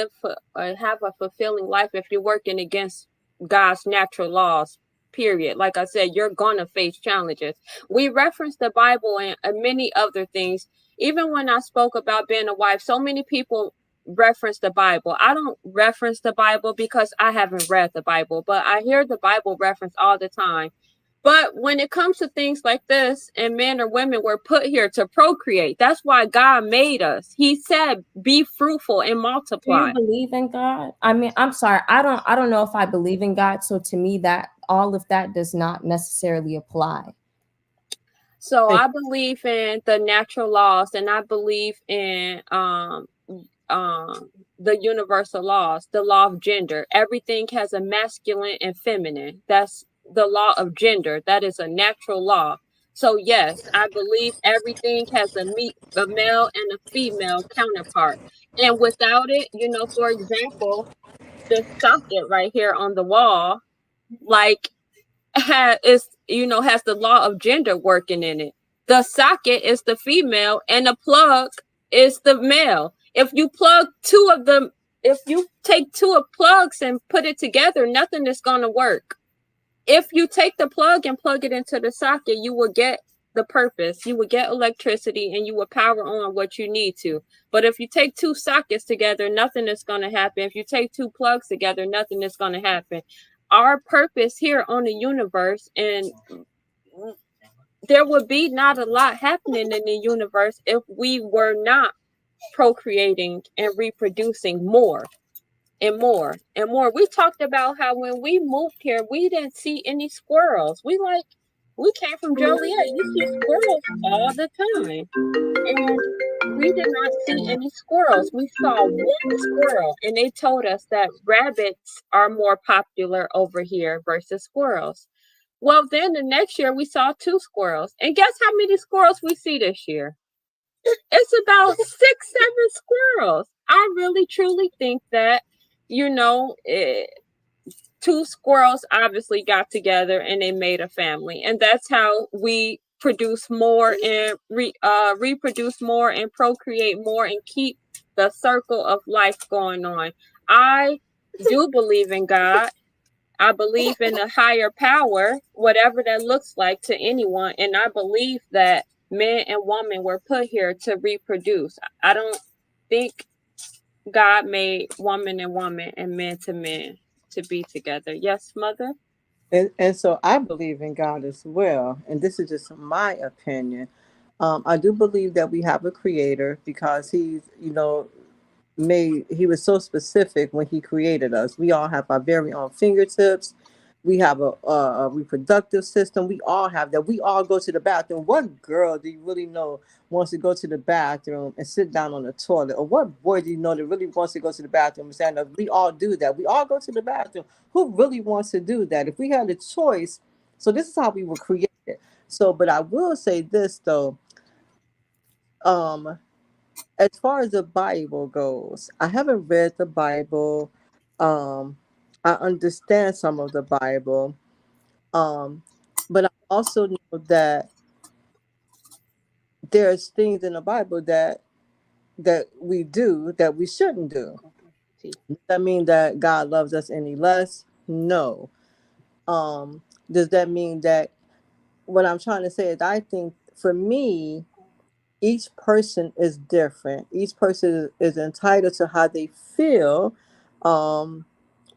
or have a fulfilling life if you're working against God's natural laws. Period. Like I said, you're going to face challenges. We reference the Bible and many other things. Even when I spoke about being a wife, so many people reference the Bible. I don't reference the Bible because I haven't read the Bible, but I hear the Bible referenced all the time. But when it comes to things like this, and men or women were put here to procreate, that's why God made us. He said, be fruitful and Do multiply. you believe in God? I mean, I'm sorry, I don't know if I believe in God. So to me, that all of that does not necessarily apply. So I believe in the natural laws, and I believe in the universal laws, the law of gender. Everything has a masculine and feminine. That's the law of gender. That is a natural law. So yes, I believe everything has a male and a female counterpart. And without it, for example, this socket right here on the wall, like, has the law of gender working in it. The socket is the female and the plug is the male. If you take two of plugs and put it together, nothing is going to work. If you take the plug and plug it into the socket, you will get the purpose. You will get electricity, and you will power on what you need to. But if you take two sockets together, nothing is going to happen. If you take two plugs together, nothing is going to happen. Our purpose here on the universe, and there would be not a lot happening in the universe if we were not procreating and reproducing more and more and more. We talked about how when we moved here, we didn't see any squirrels. We came from Joliet. You see squirrels all the time. And we did not see any squirrels. We saw one squirrel, and they told us that rabbits are more popular over here versus squirrels. Well, then the next year we saw two squirrels. And guess how many squirrels we see this year? It's about 6-7 squirrels. I really, truly think that, two squirrels obviously got together and they made a family. And that's how we produce more and reproduce more and procreate more and keep the circle of life going on. I do believe in God. I believe in a higher power, whatever that looks like to anyone. And I believe that men and women were put here to reproduce. I don't think God made woman and woman and men to men to be together. Yes, mother? And so I believe in God as well. And this is just my opinion. I do believe that we have a creator, because he's, he was so specific when he created us. We all have our very own fingertips. We have a reproductive system. We all have that. We all go to the bathroom. What girl do you really know wants to go to the bathroom and sit down on the toilet? Or what boy do you know that really wants to go to the bathroom and stand up? We all do that. We all go to the bathroom. Who really wants to do that? If we had a choice So this is how we were created. So, but I will say this though, as far as the Bible goes, I haven't read the Bible. I understand some of the Bible, but I also know that there's things in the Bible that we do that we shouldn't do. Does that mean that God loves us any less? No. Does that mean that what I'm trying to say is I think for me, each person is different. Each person is entitled to how they feel.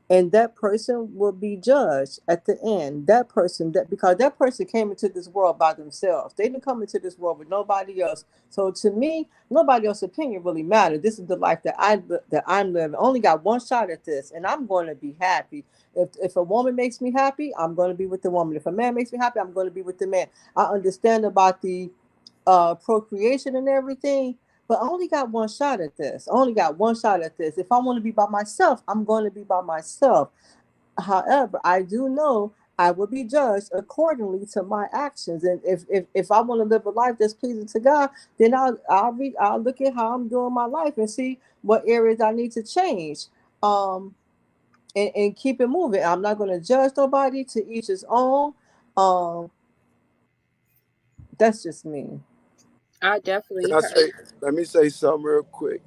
And that person will be judged at the end. That person, because that person came into this world by themselves. They didn't come into this world with nobody else. So to me, nobody else's opinion really matters. This is the life that I'm living. I only got one shot at this, and I'm going to be happy. If a woman makes me happy, I'm going to be with the woman. If a man makes me happy, I'm going to be with the man. I understand about the procreation and everything, but I only got one shot at this. If I want to be by myself, I'm going to be by myself. However, I do know I will be judged accordingly to my actions. And if I want to live a life that's pleasing to God, then I'll look at how I'm doing my life and see what areas I need to change. And keep it moving. I'm not going to judge nobody, to each his own. That's just me. I definitely Can I heard. say, let me say something real quick.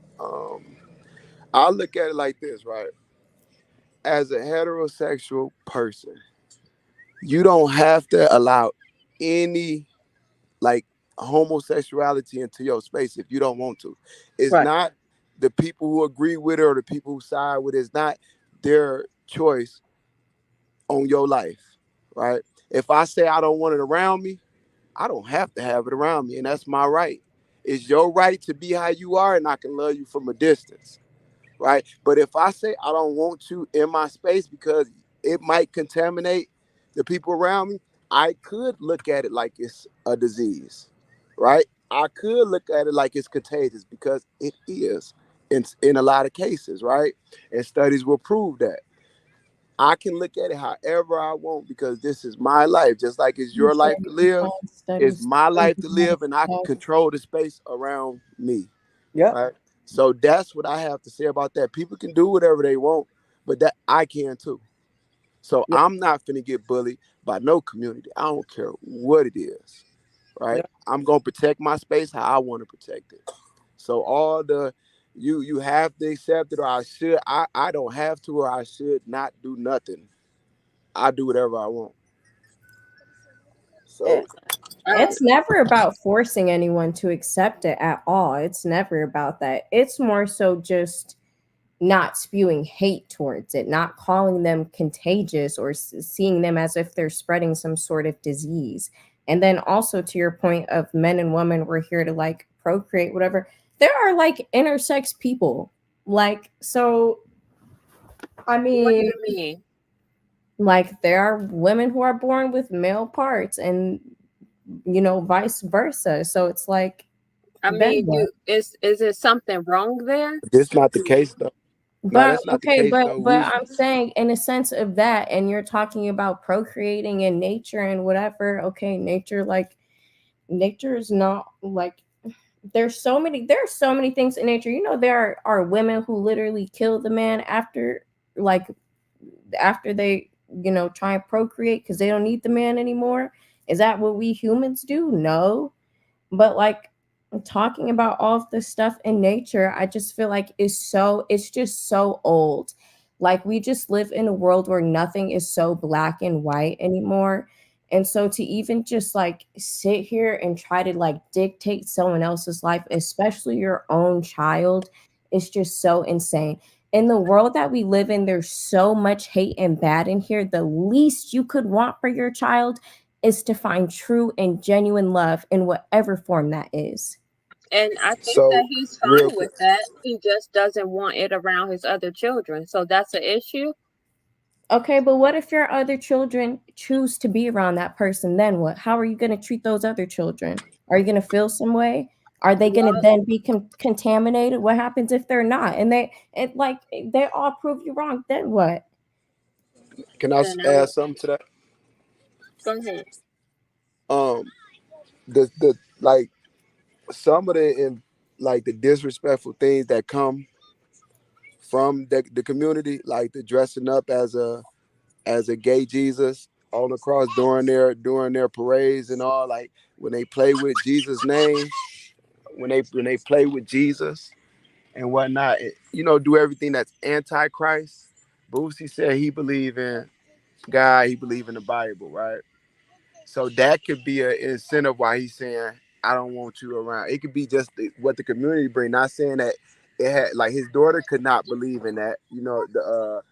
I look at it like this, right? As a heterosexual person, you don't have to allow any like homosexuality into your space if you don't want to. It's Right. not the people who agree with it or the people who side with it. It's not their choice on your life, right? If I say I don't want it around me, I don't have to have it around me, and that's my right. It's your right to be how you are, and I can love you from a distance, right? But if I say I don't want you in my space because it might contaminate the people around me, I could look at it like it's a disease, right? I could look at it like it's contagious because it is in a lot of cases, right? And studies will prove that. I can look at it however I want because this is my life. Just like it's your life to live, it's my life to live, and I can control the space around me. Yeah. Right? So that's what I have to say about that. People can do whatever they want, but that I can too. So Yep. I'm not finna get bullied by no community. I don't care what it is. Right? Yep. I'm gonna protect my space how I want to protect it. So all the you have to accept it, or I don't have to, or I should not do nothing. I do whatever I want. So It's never about forcing anyone to accept it at all. It's never about that. It's more so just not spewing hate towards it, not calling them contagious or seeing them as if they're spreading some sort of disease. And then also to your point of men and women, we're here to like procreate, whatever. There are like intersex people. Like, so, I mean, What do you mean? Like there are women who are born with male parts and, you know, vice versa. So it's like, I mean, is it something wrong there? That's not the case though. No, But that's not the okay, case but though. I'm saying in a sense of that, and you're talking about procreating in nature and whatever. Okay, nature is not like there's so many things in nature. You know, there are women who literally kill the man after they, you know, try and procreate because they don't need the man anymore. Is that what we humans do? No. But like talking about all of this stuff in nature, I just feel like it's just so old. Like we just live in a world where nothing is so black and white anymore. And so to even just like sit here and try to like dictate someone else's life, especially your own child, is just so insane. In the world that we live in, there's so much hate and bad in here. The least you could want for your child is to find true and genuine love in whatever form that is. And I think So, that he's real fine with that. He just doesn't want it around his other children. So that's an issue. Okay, but what if your other children choose to be around that person? Then what? How are you going to treat those other children? Are you going to feel some way? Are they going to then be contaminated? What happens if they're not? And they all prove you wrong. Then what? Can I add something to that? Go ahead. The like some of the disrespectful things that come from the community, like the dressing up as a gay Jesus on the cross during their parades and all, like when they play with Jesus' name, when they play with Jesus and whatnot, do everything that's anti-Christ. Boosie said he believe in God, he believe in the Bible, right? So that could be an incentive why he's saying, I don't want you around. It could be just what the community bring. Not saying that it had, like, his daughter could not believe in that. The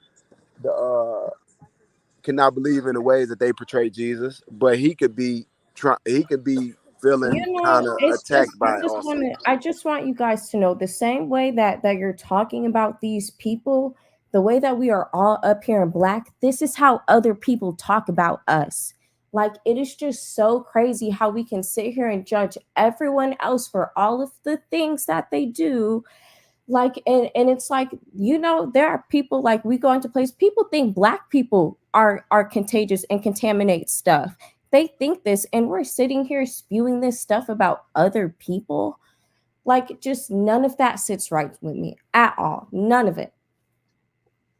could not believe in the ways that they portray Jesus, but he could be feeling kind of It's just attacked by it also. I just want you guys to know the same way that you're talking about these people, the way that we are all up here in black, this is how other people talk about us. Like, it is just so crazy how we can sit here and judge everyone else for all of the things that they do. Like, and it's like, there are people, like, we go into places, people think black people are contagious and contaminate stuff. They think this, and we're sitting here spewing this stuff about other people. Like, just none of that sits right with me at all. None of it.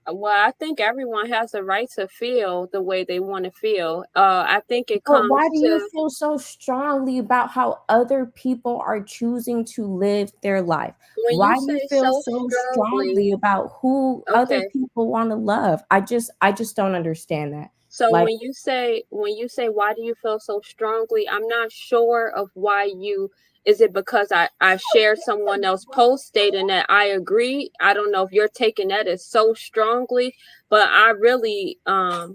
Well, I think everyone has a right to feel the way they want to feel. I think it comes But why do you to feel so strongly about how other people are choosing to live their life? when Why you do you say feel so so strongly. strongly about who other Okay, people want to love? I just don't understand that. so Like, when you say why do you feel so strongly, I'm not sure of why you. Is it because I shared someone else's post stating that I agree? I don't know if you're taking that as so strongly, but I really I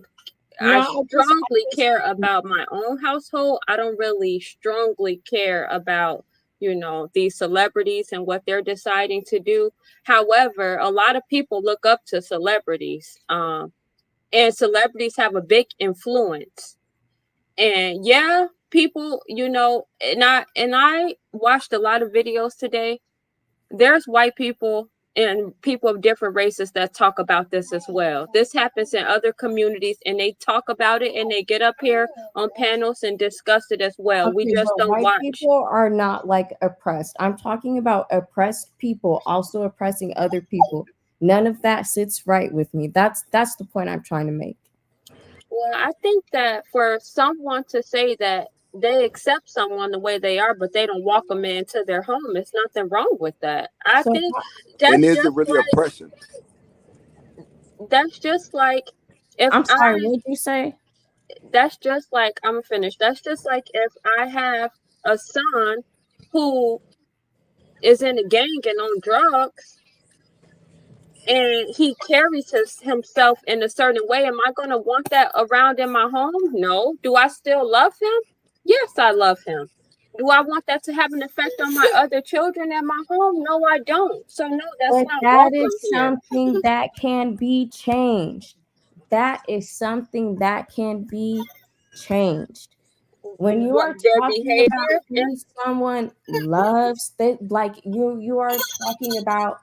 no, strongly care about my own household. I don't really strongly care about, these celebrities and what they're deciding to do. However, a lot of people look up to celebrities, and celebrities have a big influence. And yeah, people, and I watched a lot of videos today. There's white people and people of different races that talk about this as well. This happens in other communities, and they talk about it, and they get up here on panels and discuss it as well. We okay, just but don't white watch. people are not, like, oppressed. I'm talking about oppressed people also oppressing other people. None of that sits right with me. That's the point I'm trying to make. Well, I think that for someone to say that they accept someone the way they are, but they don't walk them into their home, there's nothing wrong with that. I So think And that's is it just really oppression? if I'm sorry, what did you say? that's just like I'm finished. That's just like if I have a son who is in a gang and on drugs, and he carries himself in a certain way. Am I going to want that around in my home? No. Do I still love him? Yes, I love him. Do I want that to have an effect on my other children at my home? No, I don't. So no, that's But not that welcome is here. something that can be changed. That is something that can be changed. When you What are their talking about behavior who someone loves, that, like, you are talking about,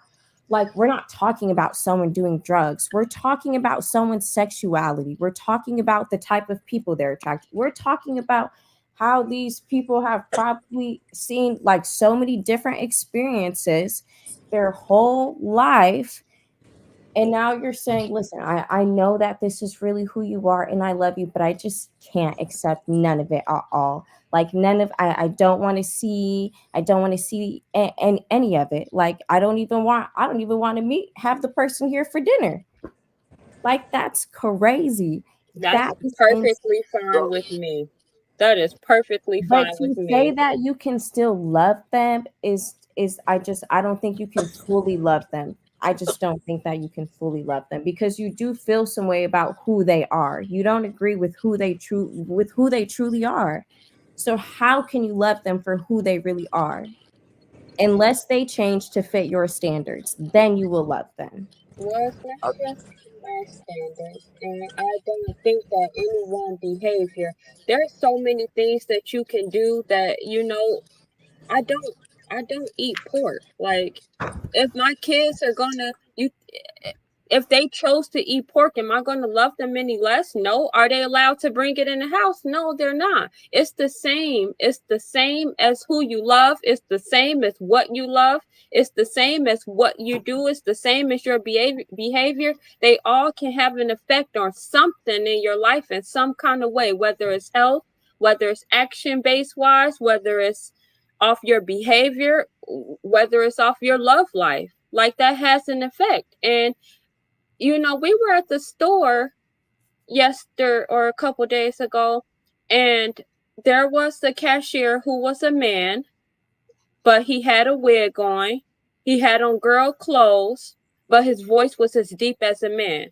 like, we're not talking about someone doing drugs. We're talking about someone's sexuality. We're talking about the type of people they're attracted. We're talking about how these people have probably seen, like, so many different experiences their whole life. And now you're saying, listen, I know that this is really who you are and I love you, but I just can't accept none of it at all. Like, none of, I don't want to see any of it. Like, I don't even want to have the person here for dinner. Like, that's crazy. That's That is perfectly fine with me. That is perfectly But fine to with say me. that you can still love them is I don't think you can fully love them. I just don't think that you can fully love them because you do feel some way about who they are. You don't agree with who they truly are. So how can you love them for who they really are? Unless they change to fit your standards, then you will love them. Well, it's not just my standards, and I don't think that any one behavior. There's so many things that you can do that I don't eat pork. Like, if my kids are gonna If they chose to eat pork, am I going to love them any less? No. Are they allowed to bring it in the house? No, they're not. It's the same. It's the same as who you love. It's the same as what you love. It's the same as what you do. It's the same as your behavior. They all can have an effect on something in your life in some kind of way, whether it's health, whether it's action-based wise, whether it's off your behavior, whether it's off your love life. Like that has an effect. And you know, we were at the store yesterday or a couple days ago, and there was the cashier who was a man, but he had a wig on. He had on girl clothes, but his voice was as deep as a man.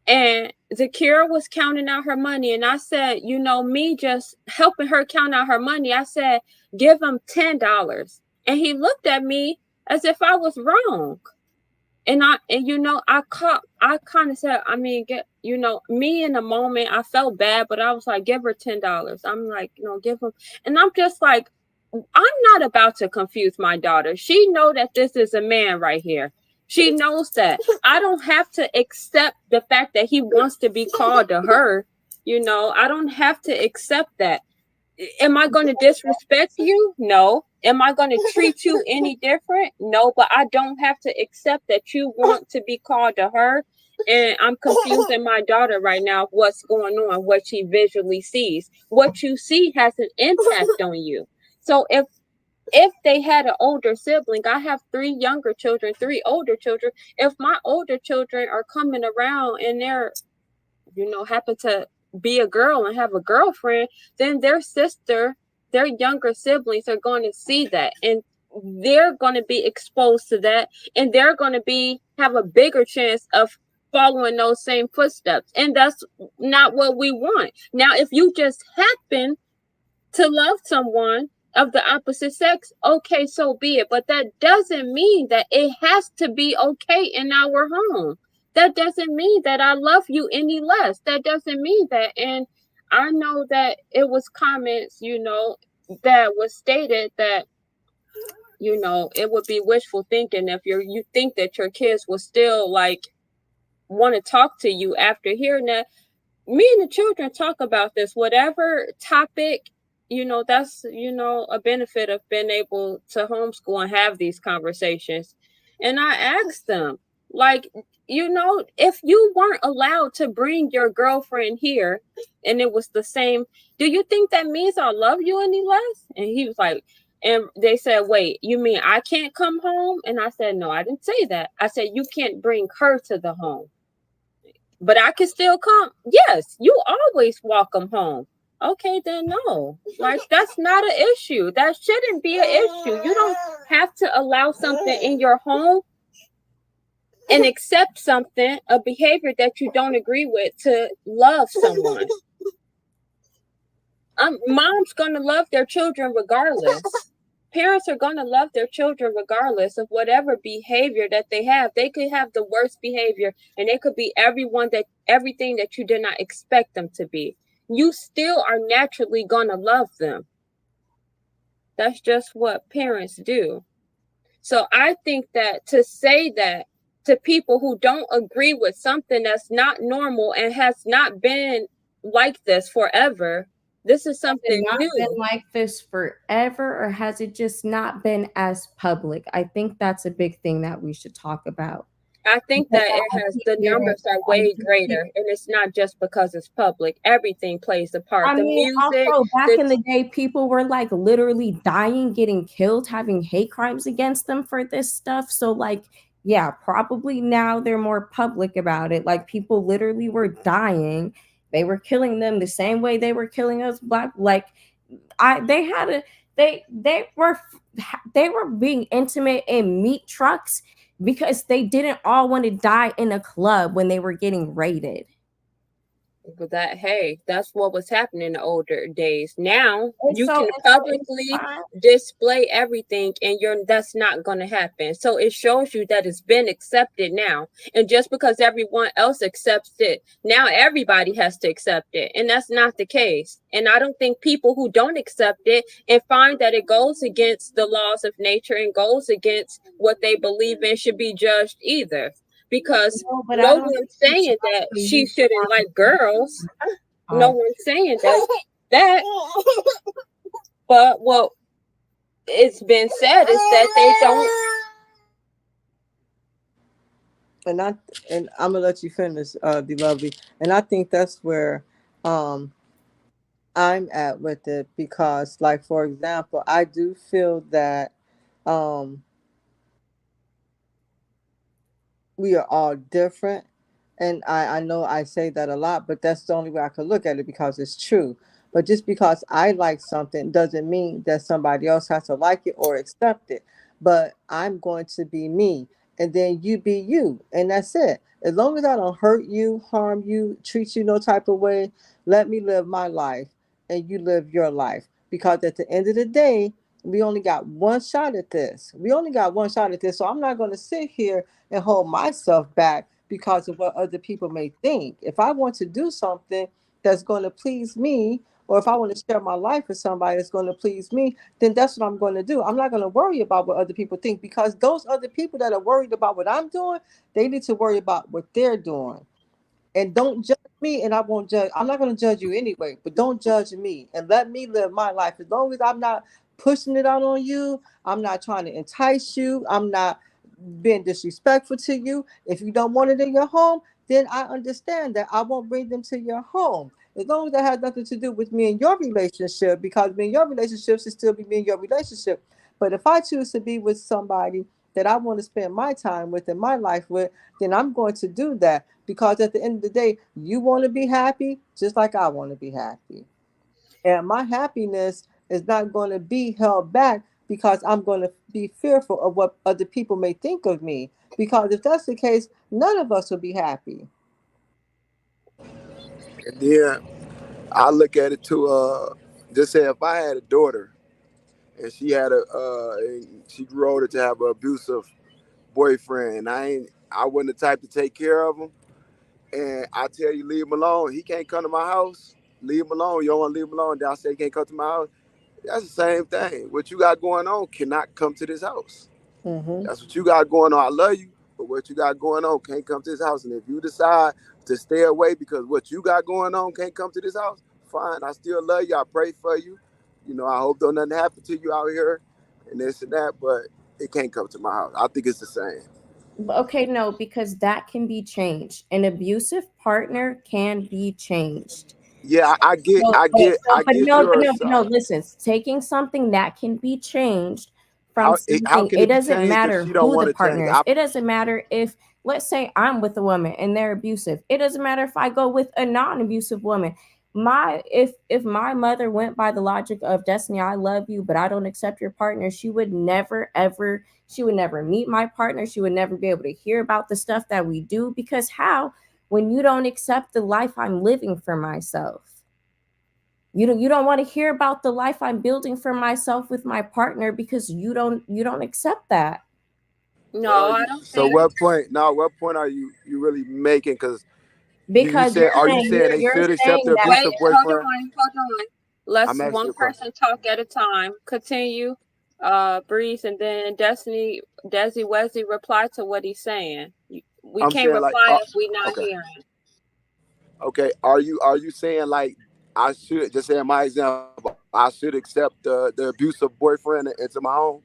And Zakira was counting out her money, and I said, you know, me just helping her count out her money, I said, give him $10. And he looked at me as if I was wrong. And I kind of said, I mean, you know, me in the moment, I felt bad, but I was like, give her $10. I'm like, you know, give him. And I'm just like, I'm not about to confuse my daughter. She know that this is a man right here. She knows that. I don't have to accept the fact that he wants to be called to her. You know, I don't have to accept that. Am I going to disrespect you? No. Am I going to treat you any different? No, but I don't have to accept that you want to be called to her. And I'm confusing my daughter right now what's going on, what she visually sees. What you see has an impact on you. So if they had an older sibling, I have 3 younger children, 3 older children. If my older children are coming around and they're, you know, happen to be a girl and have a girlfriend, then their sister, their younger siblings are going to see that, and they're going to be exposed to that, and they're going to have a bigger chance of following those same footsteps. And that's not what we want. Now, if you just happen to love someone of the opposite sex, okay, so be it. But that doesn't mean that it has to be okay in our home. That doesn't mean that I love you any less. That doesn't mean that. And I know that it was comments, you know, that was stated that, you know, it would be wishful thinking if you think that your kids will still like want to talk to you after hearing that. Me and the children talk about this, whatever topic, you know, that's, you know, a benefit of being able to homeschool and have these conversations. And I asked them, like, you know, if you weren't allowed to bring your girlfriend here and it was the same, do you think that means I love you any less? And he was like, and they said, wait, you mean I can't come home? And I said, no, I didn't say that. I said, you can't bring her to the home, but I can still come. Yes, you always welcome home. Okay, then no, like that's not an issue. That shouldn't be an issue. You don't have to allow something in your home and accept something, a behavior that you don't agree with, to love someone. Mom's gonna love their children regardless. Parents are gonna love their children regardless of whatever behavior that they have. They could have the worst behavior, and they could be everything that you did not expect them to be. You still are naturally gonna love them. That's just what parents do. So I think that to say that to people who don't agree with something that's not normal and has not been like this forever, this is something new. Been like this forever, or has it just not been as public? I think that's a big thing that we should talk about. I think that the numbers are way greater, and it's not just because it's public. Everything plays a part. The music, also back in the day, people were like literally dying, getting killed, having hate crimes against them for this stuff. So like, yeah, probably now they're more public about it. Like people literally were dying. They were killing them the same way they were killing us black. Like they were being intimate in meat trucks because they didn't all want to die in a club when they were getting raided. But that's what was happening in the older days. Now you can publicly display everything, and that's not going to happen. So it shows you that it's been accepted now. And just because everyone else accepts it, now everybody has to accept it. And that's not the case. And I don't think people who don't accept it and find that it goes against the laws of nature and goes against what they believe in should be judged either. because No, but I no don't one's think it's saying right that for she you to shouldn't have like girls. a No one's saying that. But what it's been said is that they don't. And I'm gonna let you finish, the lovely. And I think that's where um I'm at with it, because, like, for example, I do feel that um we are all different. And I know I say that a lot, but that's the only way I could look at it, because it's true. But just because I like something doesn't mean that somebody else has to like it or accept it. But I'm going to be me, and then you be you, and that's it. As long as I don't hurt you, harm you, treat you no type of way, let me live my life and you live your life. Because at the end of the day, we only got one shot at this. We only got one shot at this. So I'm not going to sit here and hold myself back because of what other people may think. If I want to do something that's going to please me, or if I want to share my life with somebody that's going to please me, then that's what I'm going to do. I'm not going to worry about what other people think, because those other people that are worried about what I'm doing, they need to worry about what they're doing. And don't judge me, and I won't judge. I'm not going to judge you anyway, but don't judge me and let me live my life. As long as I'm not pushing it out on you, I'm not trying to entice you, I'm not being disrespectful to you. If you don't want it in your home, then I understand that I won't bring them to your home. As long as that has nothing to do with me and your relationship, because me and your relationship should still be me and your relationship. But if I choose to be with somebody that I want to spend my time with and my life with, then I'm going to do that, because at the end of the day, you want to be happy just like I want to be happy. And my happiness is not going to be held back because I'm going to be fearful of what other people may think of me. Because if that's the case, none of us will be happy. And then I look at it too. Just say if I had a daughter and she had and she grew older to have an abusive boyfriend, and I wasn't the type to take care of him. And I tell you, leave him alone. He can't come to my house. Leave him alone. You don't want to leave him alone. Then I say he can't come to my house. That's the same thing. What you got going on cannot come to this house. Mm-hmm. That's what you got going on. I love you, but what you got going on can't come to this house. And if you decide to stay away because what you got going on can't come to this house, fine. I still love you. I pray for you. You know, I hope don't nothing happen to you out here and this and that, but it can't come to my house. I think it's the same. Okay, no, because that can be changed. An abusive partner can be changed. Yeah, I get, So, I but, get, so, I but get no, but your no, but no, side. listen, taking something that can be changed from How something, can it it be doesn't changed if matter she don't who the want to change? partner is. It doesn't matter if, let's say, I'm with a woman and they're abusive. It doesn't matter if I go with a non-abusive woman. If my mother went by the logic of Destiny, I love you, but I don't accept your partner, she would never meet my partner. She would never be able to hear about the stuff that we do, because how, when you don't accept the life I'm living for myself? You don't want to hear about the life I'm building for myself with my partner because you don't accept that. No, What are I you? don't So think. what point? Now, what point are you really making? Because you Because said, you're are you saying saying they you're should accept saying the that Wait, abusive boyfriend? hold on. I'm Let's asking you one a question. person talk at a time. Continue, Breeze, and then Destiny, Desi, Wesley, reply to what he's saying. We I'm can't saying like, reply if we not okay, hearing. okay. Are you saying like I should just say in my example, I should accept the abusive boyfriend into my home?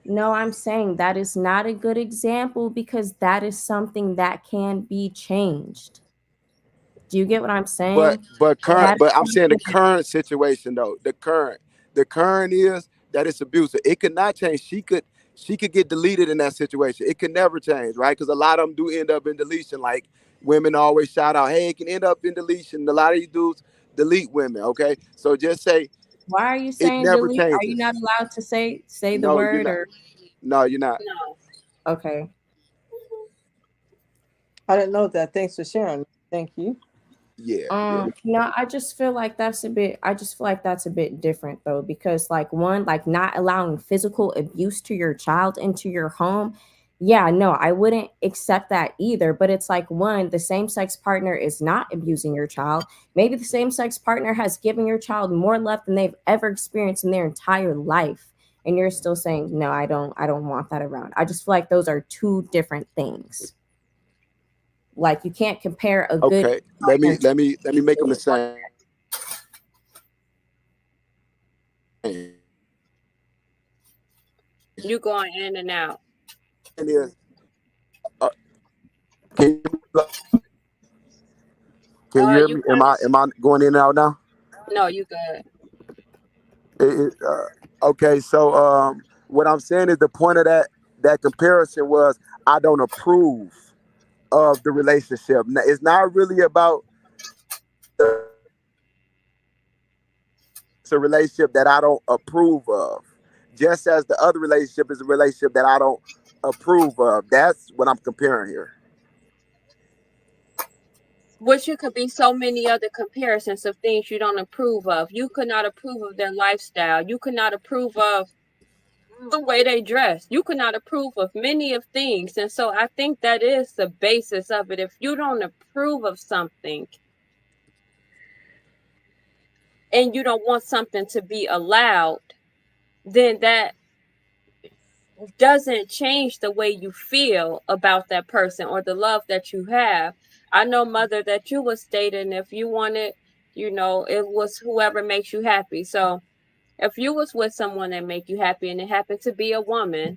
no, I'm saying that is not a good example because that is something that can be changed. Do you get what I'm But saying? That but I'm is saying the something. current situation though. The current is that it's abusive. It could not change. She could get deleted in that situation. It could never change, right? Because a lot of them do end up in deletion. Like women always shout out, "Hey, it can end up in deletion." A lot of these dudes delete women. Okay, so just say Why are you it saying never delete? Are you changes. not allowed to say the No, you're word not. or No, you're not. No. okay? I didn't know that. Thanks for sharing. Thank you. Yeah, yeah. No, I just feel like that's a bit, I just feel like that's a bit different though, because like one, like not allowing physical abuse to your child into your home. Yeah, no, I wouldn't accept that either. But it's like one, the same sex partner is not abusing your child. Maybe the same sex partner has given your child more love than they've ever experienced in their entire life. And you're still saying, no, I don't want that around. I just feel like those are two different things. Like, you can't compare a good Okay, let me partner. make them the same. You going in and out. And is, uh, can you hear You me? kind of, Am I going in and out now? no, you good. Okay, so what I'm saying is the point of that comparison was I don't approve of the relationship. It's not really about it's a relationship that I don't approve of. Just as the other relationship is a relationship that I don't approve of. That's what I'm comparing here. Which it could be so many other comparisons of things you don't approve of. You could not approve of their lifestyle. You could not approve of the way they dress. You could not approve of many of things. And so I think that is the basis of it. If you don't approve of something and you don't want something to be allowed, then that doesn't change the way you feel about that person or the love that you have. I know, Mother, that you was stating if you wanted, it was whoever makes you happy. So if you was with someone that make you happy and it happened to be a woman,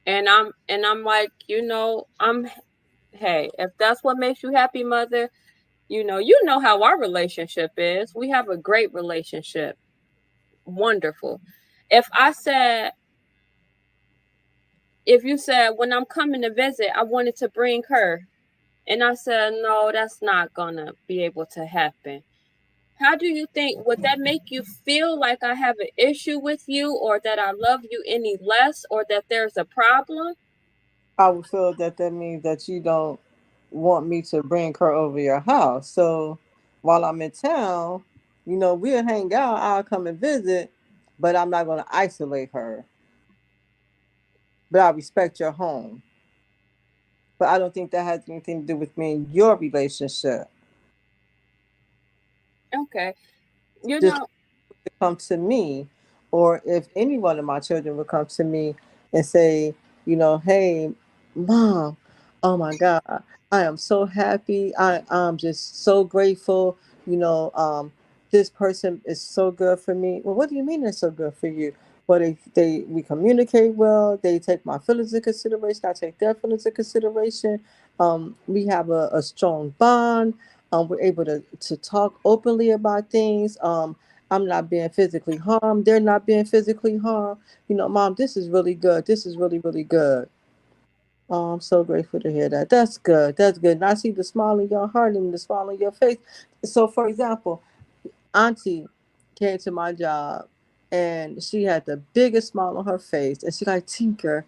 and I'm like, hey, if that's what makes you happy, Mother, you know how our relationship is. We have a great relationship. Wonderful. If you said, when I'm coming to visit, I wanted to bring her, and I said, no, that's not gonna be able to happen. How do you think, would that make you feel like I have an issue with you, or that I love you any less, or that there's a problem? I would feel that means that you don't want me to bring her over your house. So while I'm in town, we'll hang out, I'll come and visit, but I'm not going to isolate her. But I respect your home. But I don't think that has anything to do with me and your relationship. Okay. You Just know, come to me, or if any one of my children would come to me and say, hey, Mom, oh my God, I am so happy. I'm just so grateful. You know, um, this person is so good for me. Well, what do you mean they're so good for you? Well, we communicate well. They take my feelings into consideration. I take their feelings into consideration. We have a strong bond. We're able to talk openly about things. I'm not being physically harmed. They're not being physically harmed. Mom, this is really good. This is really, really good. Oh, I'm so grateful to hear that. That's good. That's good. And I see the smile in your heart and the smile in your face. So, for example, Auntie came to my job and she had the biggest smile on her face. And she's like, Tinker,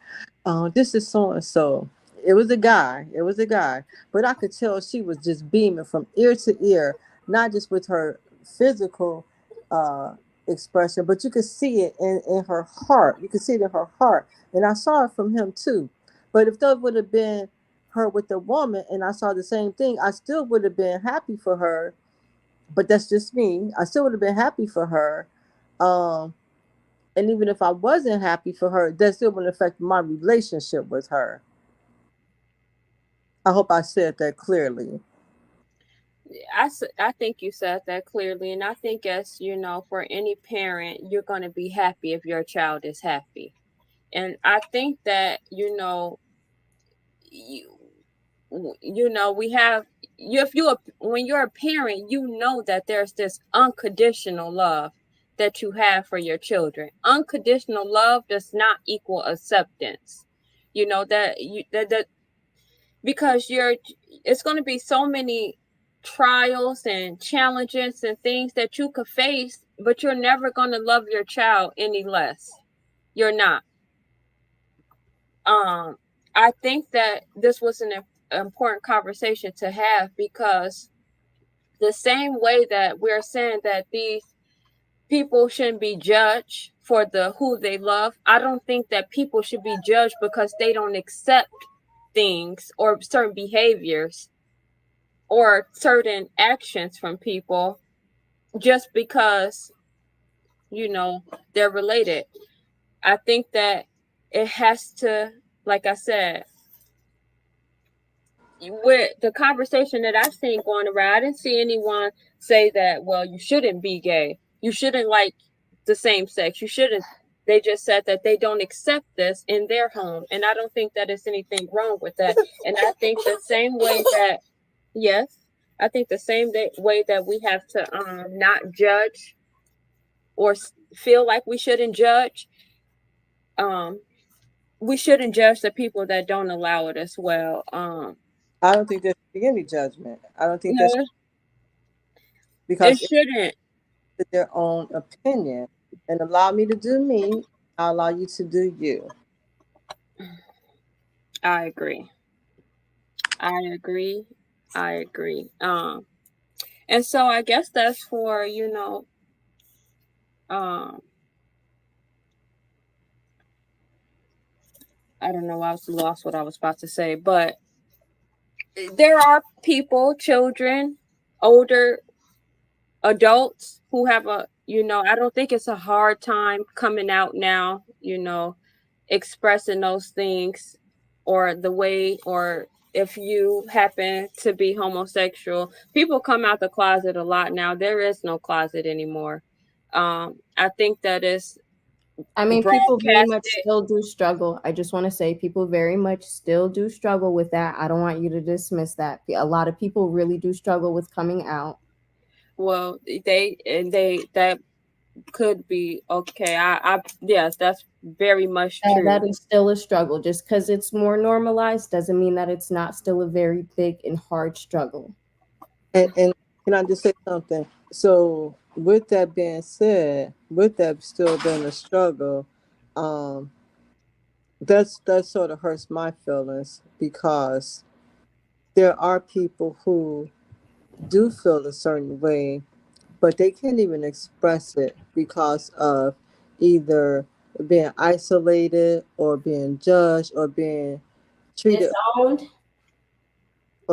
this is so and so. It was a guy. It was a guy. But I could tell she was just beaming from ear to ear, not just with her physical uh, expression, but you could see it in her heart. You could see it in her heart. And I saw it from him too. But if that would have been her with the woman and I saw the same thing, I still would have been happy for her, but that's just me. I still would have been happy for her. Um, and even if I wasn't happy for her, that still wouldn't affect my relationship with her. I hope I said that clearly. I think you said that clearly. And I think, as for any parent, you're going to be happy if your child is happy. And I think that, you, we have, when you're a parent, that there's this unconditional love that you have for your children. Unconditional love does not equal acceptance. That because it's going to be so many trials and challenges and things that you could face, but you're never going to love your child any less. You're not. I think that this was an important conversation to have, because the same way that we're saying that these people shouldn't be judged for who they love, I don't think that people should be judged because they don't accept things or certain behaviors or certain actions from people just because they're related. I think that it has to, like I said, with the conversation that I've seen going around, I didn't see anyone say that, well, you shouldn't be gay. You shouldn't like the same sex. You shouldn't. They just said that they don't accept this in their home. And I don't think that there's anything wrong with that. And I think the same way that, yes, I think the same way that we have to not judge or feel like we shouldn't judge, we shouldn't judge the people that don't allow it as well. I don't think there should be any judgment. I don't think No, that's it because shouldn't. it's their own opinion. And allow me to do me, I'll allow you to do you. I agree. And so I guess that's for, I don't know, I was lost what I was about to say, but there are people, children, older adults who have I don't think it's a hard time coming out now, expressing those things, or the way, or if you happen to be homosexual, people come out the closet a lot now. There is no closet anymore. I think that is people very much still do struggle. I just want to say people very much still do struggle with that. I don't want you to dismiss that. A lot of people really do struggle with coming out. Well, that could be okay. Yes, that's very much true. That is still a struggle. Just because it's more normalized doesn't mean that it's not still a very big and hard struggle. And can I just say something? So with that being said, with that still being a struggle, that sort of hurts my feelings, because there are people who do feel a certain way, but they can't even express it because of either being isolated or being judged or being treated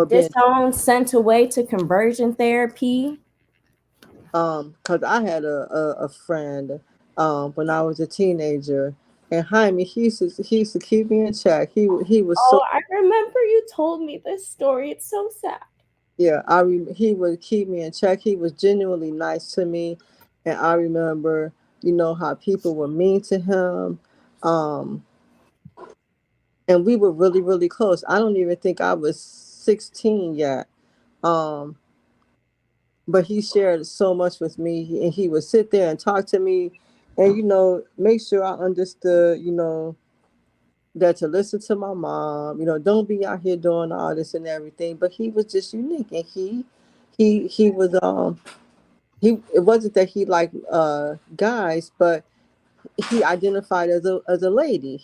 disowned, sent away to conversion therapy. Because I had a friend when I was a teenager, and Jaime, he used to keep me in check. He was I remember you told me this story. It's so sad. Yeah, he would keep me in check. He was genuinely nice to me, and I remember, how people were mean to him, and we were really, really close. I don't even think I was 16 yet, but he shared so much with me, and he would sit there and talk to me, and make sure I understood, that to listen to my mom, don't be out here doing all this and everything. But he was just unique, and he was it wasn't that he liked guys, but he identified as a lady.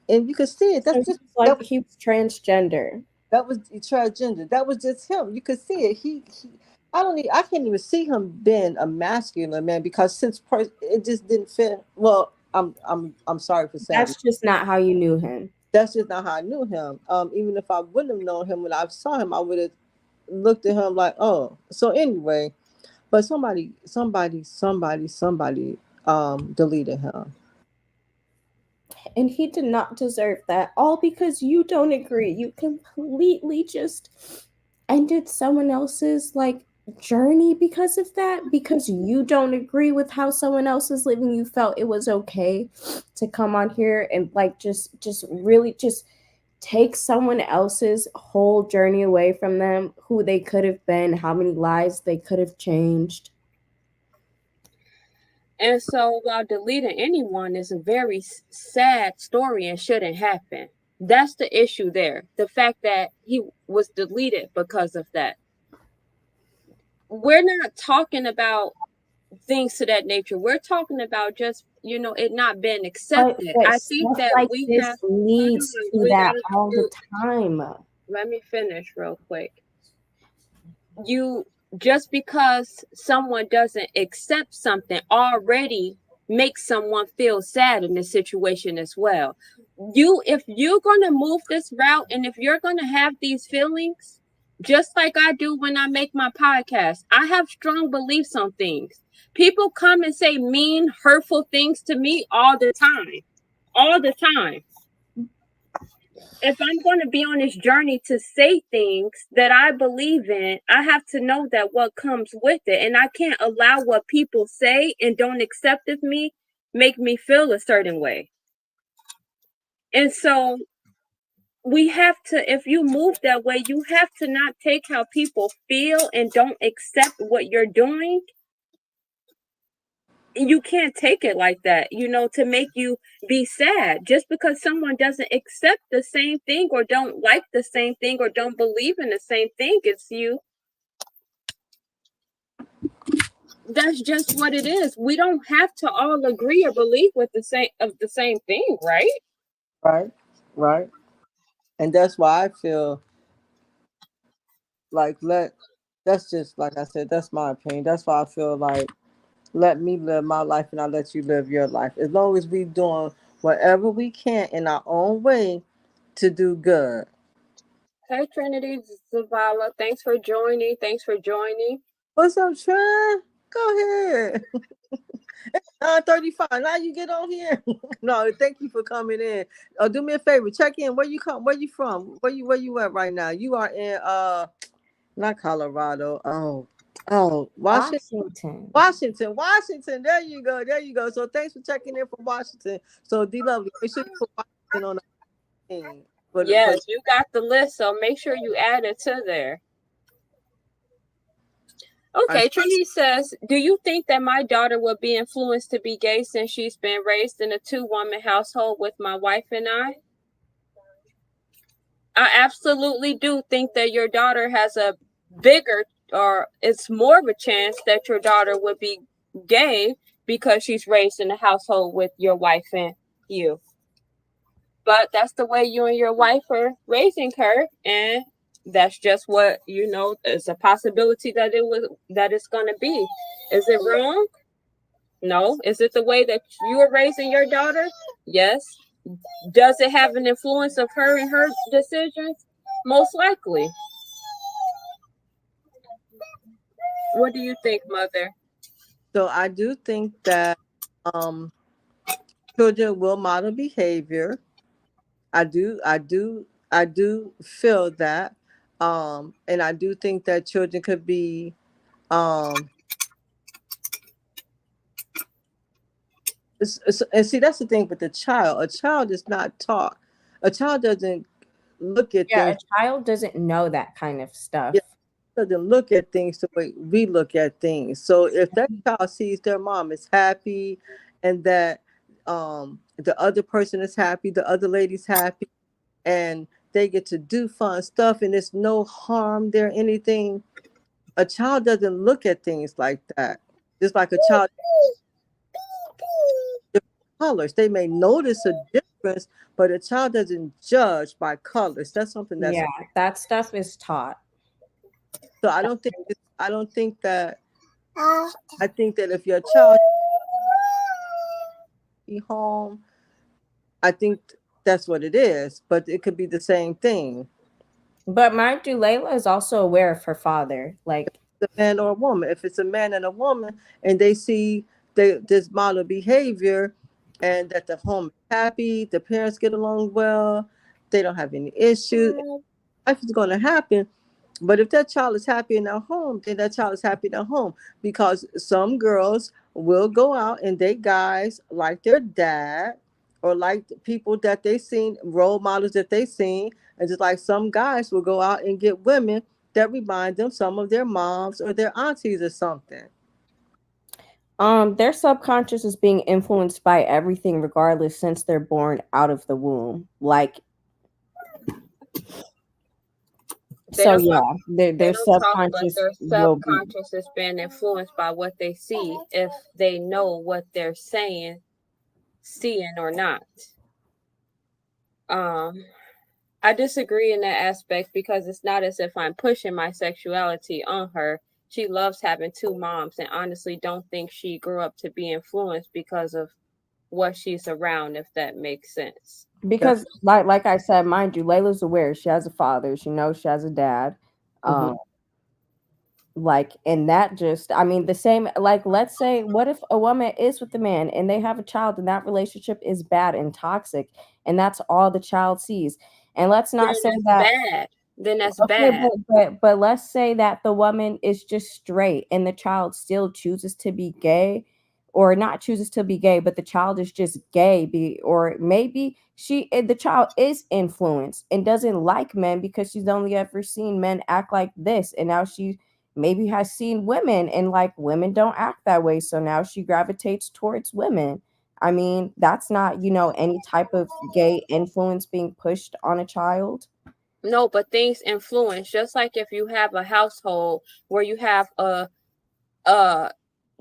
And you could see it. That's just like he was transgender. That was transgender. That was just him. You could see it. I can't even see him being a masculine man, because it just didn't fit. Well, I'm sorry for saying that's just not how you knew him. That's just not how I knew him. Even if I wouldn't have known him when I saw him, I would have looked at him like, oh. So anyway, but somebody deleted him. And he did not deserve that, all because you don't agree. You completely just ended someone else's journey because of that, because you don't agree with how someone else is living. You felt it was okay to come on here and just really just take someone else's whole journey away from them, who they could have been, how many lives they could have changed. And so while deleting anyone is a very sad story and shouldn't happen, that's the issue there. The fact that he was deleted because of that. We're not talking about things to that nature. We're talking about just, it not being accepted. I think that leads to that all the time. Let me finish real quick. Just because someone doesn't accept something already makes someone feel sad in this situation as well. If you're going to move this route, and if you're going to have these feelings, just like I do when I make my podcast, I have strong beliefs on things. People come and say mean, hurtful things to me all the time. if I'm going to be on this journey to say things that I believe in, I have to know that what comes with it. And I can't allow what people say and don't accept of me make me feel a certain way. And so we have to, if you move that way, you have to not take how people feel and don't accept what you're doing. You can't take it like that, to make you be sad just because someone doesn't accept the same thing or don't like the same thing or don't believe in the same thing as you. That's just what it is. We don't have to all agree or believe with the same thing, right? Right. And that's why I feel like that's just like I said, that's my opinion. That's why I feel like let me live my life and I'll let you live your life. As long as we doing whatever we can in our own way to do good. Hey Trinity Zavala, thanks for joining. What's up, Trent? Go ahead. 9:35. Now you get on here. No, thank you for coming in. Do me a favor, check in. Where you from? Where you at right now? You are in not Colorado. Oh, Washington. Washington. There you go. So thanks for checking in from Washington. So D Lovely, make sure you put Washington on the thing. Yes, you got the list, so make sure you add it to there. Okay, Trinity says, do you think that my daughter will be influenced to be gay since she's been raised in a 2-woman household with my wife and I? I absolutely do think that your daughter has a bigger, or it's more of a chance that your daughter would be gay because she's raised in a household with your wife and you. But that's the way you and your wife are raising her, and that's just what it's a possibility that it's going to be. Is it wrong? No. Is it the way that you are raising your daughter? Yes. Does it have an influence of her and her decisions? Most likely. What do you think, Mother? So I do think that children will model behavior. I do feel that. And I do think that children could be and see, that's the thing with the child. A child is not taught. A child doesn't look at things. A child doesn't know that kind of stuff. Doesn't look at things the way we look at things. So if that child sees their mom is happy and that the other person is happy, the other lady's happy, and they get to do fun stuff and there's no harm there, anything, a child doesn't look at things like that. Just like a child, colors, they may notice a difference, but a child doesn't judge by colors. That's something that's that stuff is taught. So I think that if your child be home, I think that's what it is, but it could be the same thing. But mind you, Layla is also aware of her father, like a man or a woman. If it's a man and a woman and they see this model behavior and that the home is happy, the parents get along well, they don't have any issues, life is going to happen. But if that child is happy in their home, then that child is happy in their home, because some girls will go out and date guys like their dad or like the people that they seen, role models that they seen. And just like some guys will go out and get women that remind them some of their moms or their aunties or something. Their subconscious is being influenced by everything regardless since they're born out of the womb. Like, their subconscious is being influenced by what they see, if they know what they're seeing or not. I disagree in that aspect because it's not as if I'm pushing my sexuality on her. She loves having 2 moms and honestly don't think she grew up to be influenced because of what she's around, if that makes sense. Because like I said, mind you, Layla's aware she has a father. She knows she has a dad. Like, and that just, I mean, the same, like, let's say, what if a woman is with a man and they have a child and that relationship is bad and toxic, and that's all the child sees? And let's Then not say that's that. bad. Then that's Okay, bad. but let's say that the woman is just straight and the child still chooses to be gay, or not chooses to be gay, but the child is just gay, or maybe the child is influenced and doesn't like men because she's only ever seen men act like this, and now she maybe has seen women and like women don't act that way, so now she gravitates towards women. I mean, that's not, any type of gay influence being pushed on a child. No, but things influence. Just like if you have a household where you have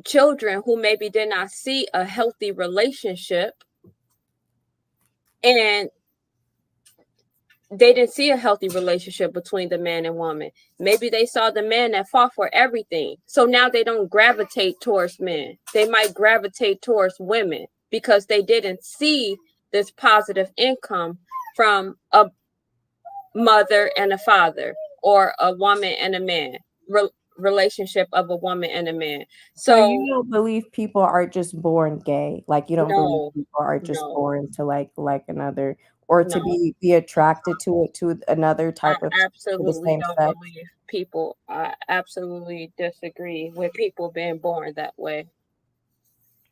children who maybe did not see a healthy relationship, and they didn't see a healthy relationship between the man and woman. Maybe they saw the man that fought for everything. So now they don't gravitate towards men. They might gravitate towards women because they didn't see this positive income from a mother and a father, or a woman and a man, relationship of a woman and a man. So you don't believe people are just born gay? Like, you don't believe No, people are just no, born to like another, or to no. be attracted to another I type of, to the absolutely same don't sex? believe people. I absolutely disagree with people being born that way.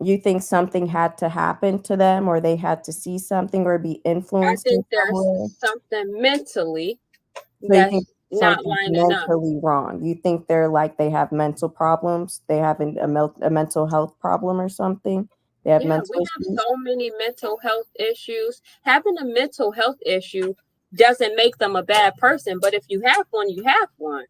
You think something had to happen to them, or they had to see something or be I influenced in think some there's way? something mentally So you think that's not something's lining up. mentally wrong? You think they have mental problems? They have a mental health problem or something? They have Yeah, mental we have issues? so many mental health issues. Having a mental health issue doesn't make them a bad person, but if you have one, you have one.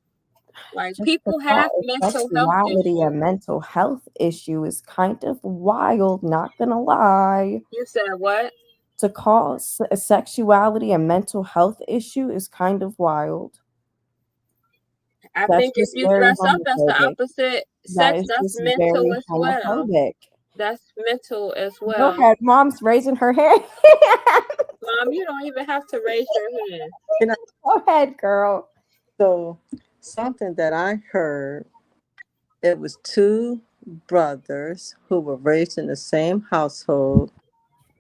Like, Just to people call have a mental health sexuality a issues. mental health issue is kind of wild, not gonna lie. You said what? To call a sexuality a mental health issue is kind of wild. I That's think if just you very dress up as the homophobic. opposite That sex, is that's just mental very as well. homophobic. That's mental as Go well. ahead, mom's raising her hand. Mom, you don't even have to raise your hand. Go ahead, girl. So something that I heard, it was two brothers who were raised in the same household,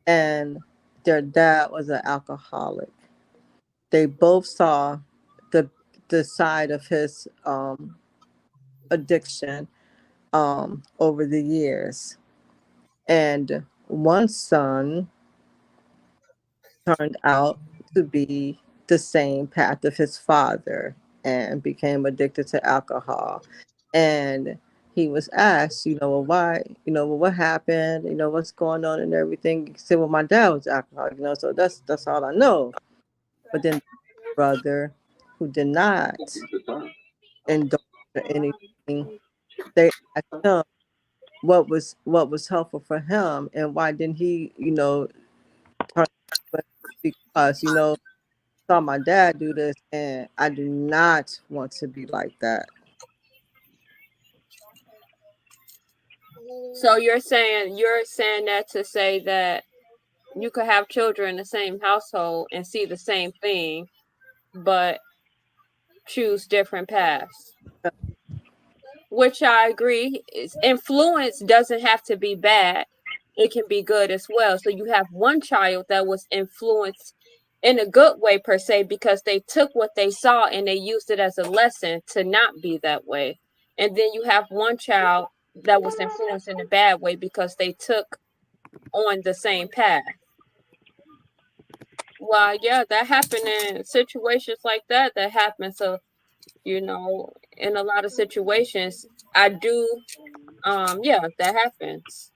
and their dad was an alcoholic. They both saw the side of his addiction over the years. And one son turned out to be the same path of his father and became addicted to alcohol. And he was asked, well, why, well, what happened, what's going on and everything. He said, well, my dad was alcoholic, so that's all I know. But then brother who did not indulge in anything, they asked him what was helpful for him and why didn't he, turn, because saw my dad do this and I do not want to be like that. So you're saying that to say that you could have children in the same household and see the same thing, but choose different paths. Which I agree. Influence doesn't have to be bad. It can be good as well. So you have one child that was influenced in a good way per se, because they took what they saw and they used it as a lesson to not be that way. And then you have one child that was influenced in a bad way because they took on the same path. Well, yeah, that happened in situations like that. That happens. So, in a lot of situations, I do. Yeah, that happens.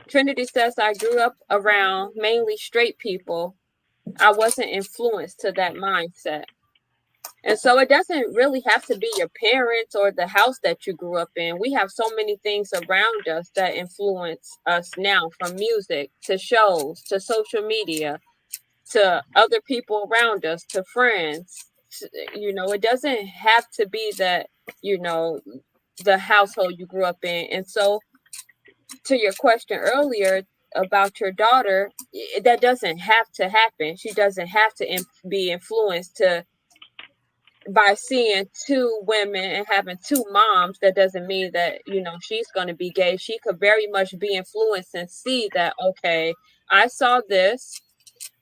Trinity says, I grew up around mainly straight people. I wasn't influenced to that mindset. And so it doesn't really have to be your parents or the house that you grew up in. We have so many things around us that influence us now, from music to shows to social media to other people around us to friends. It doesn't have to be that, the household you grew up in. And so, to your question earlier about your daughter, that doesn't have to happen. She doesn't have to be influenced to by seeing two women and having two moms, that doesn't mean that, you know, she's going to be gay. She could very much be influenced and see that, okay, I saw this,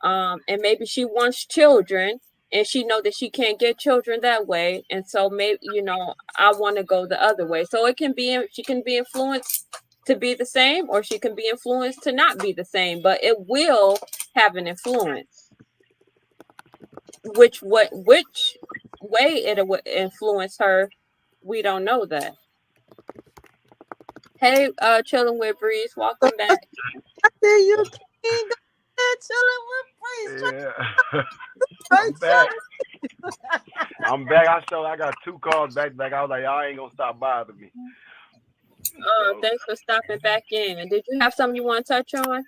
and maybe she wants children and she know that she can't get children that way. And so maybe, you know, I want to go the other way. So it can be, she can be influenced to be the same, or she can be influenced to not be the same, but it will have an influence. Which way it would influence her, we don't know that. Hey, chilling with Breeze, welcome back. There you king. Chilling with Breeze. Yeah. I'm back. I'm back. I got 2 calls back to back. I was like, y'all ain't gonna stop bothering me. Thanks for stopping back in. And did you have something you want to touch on?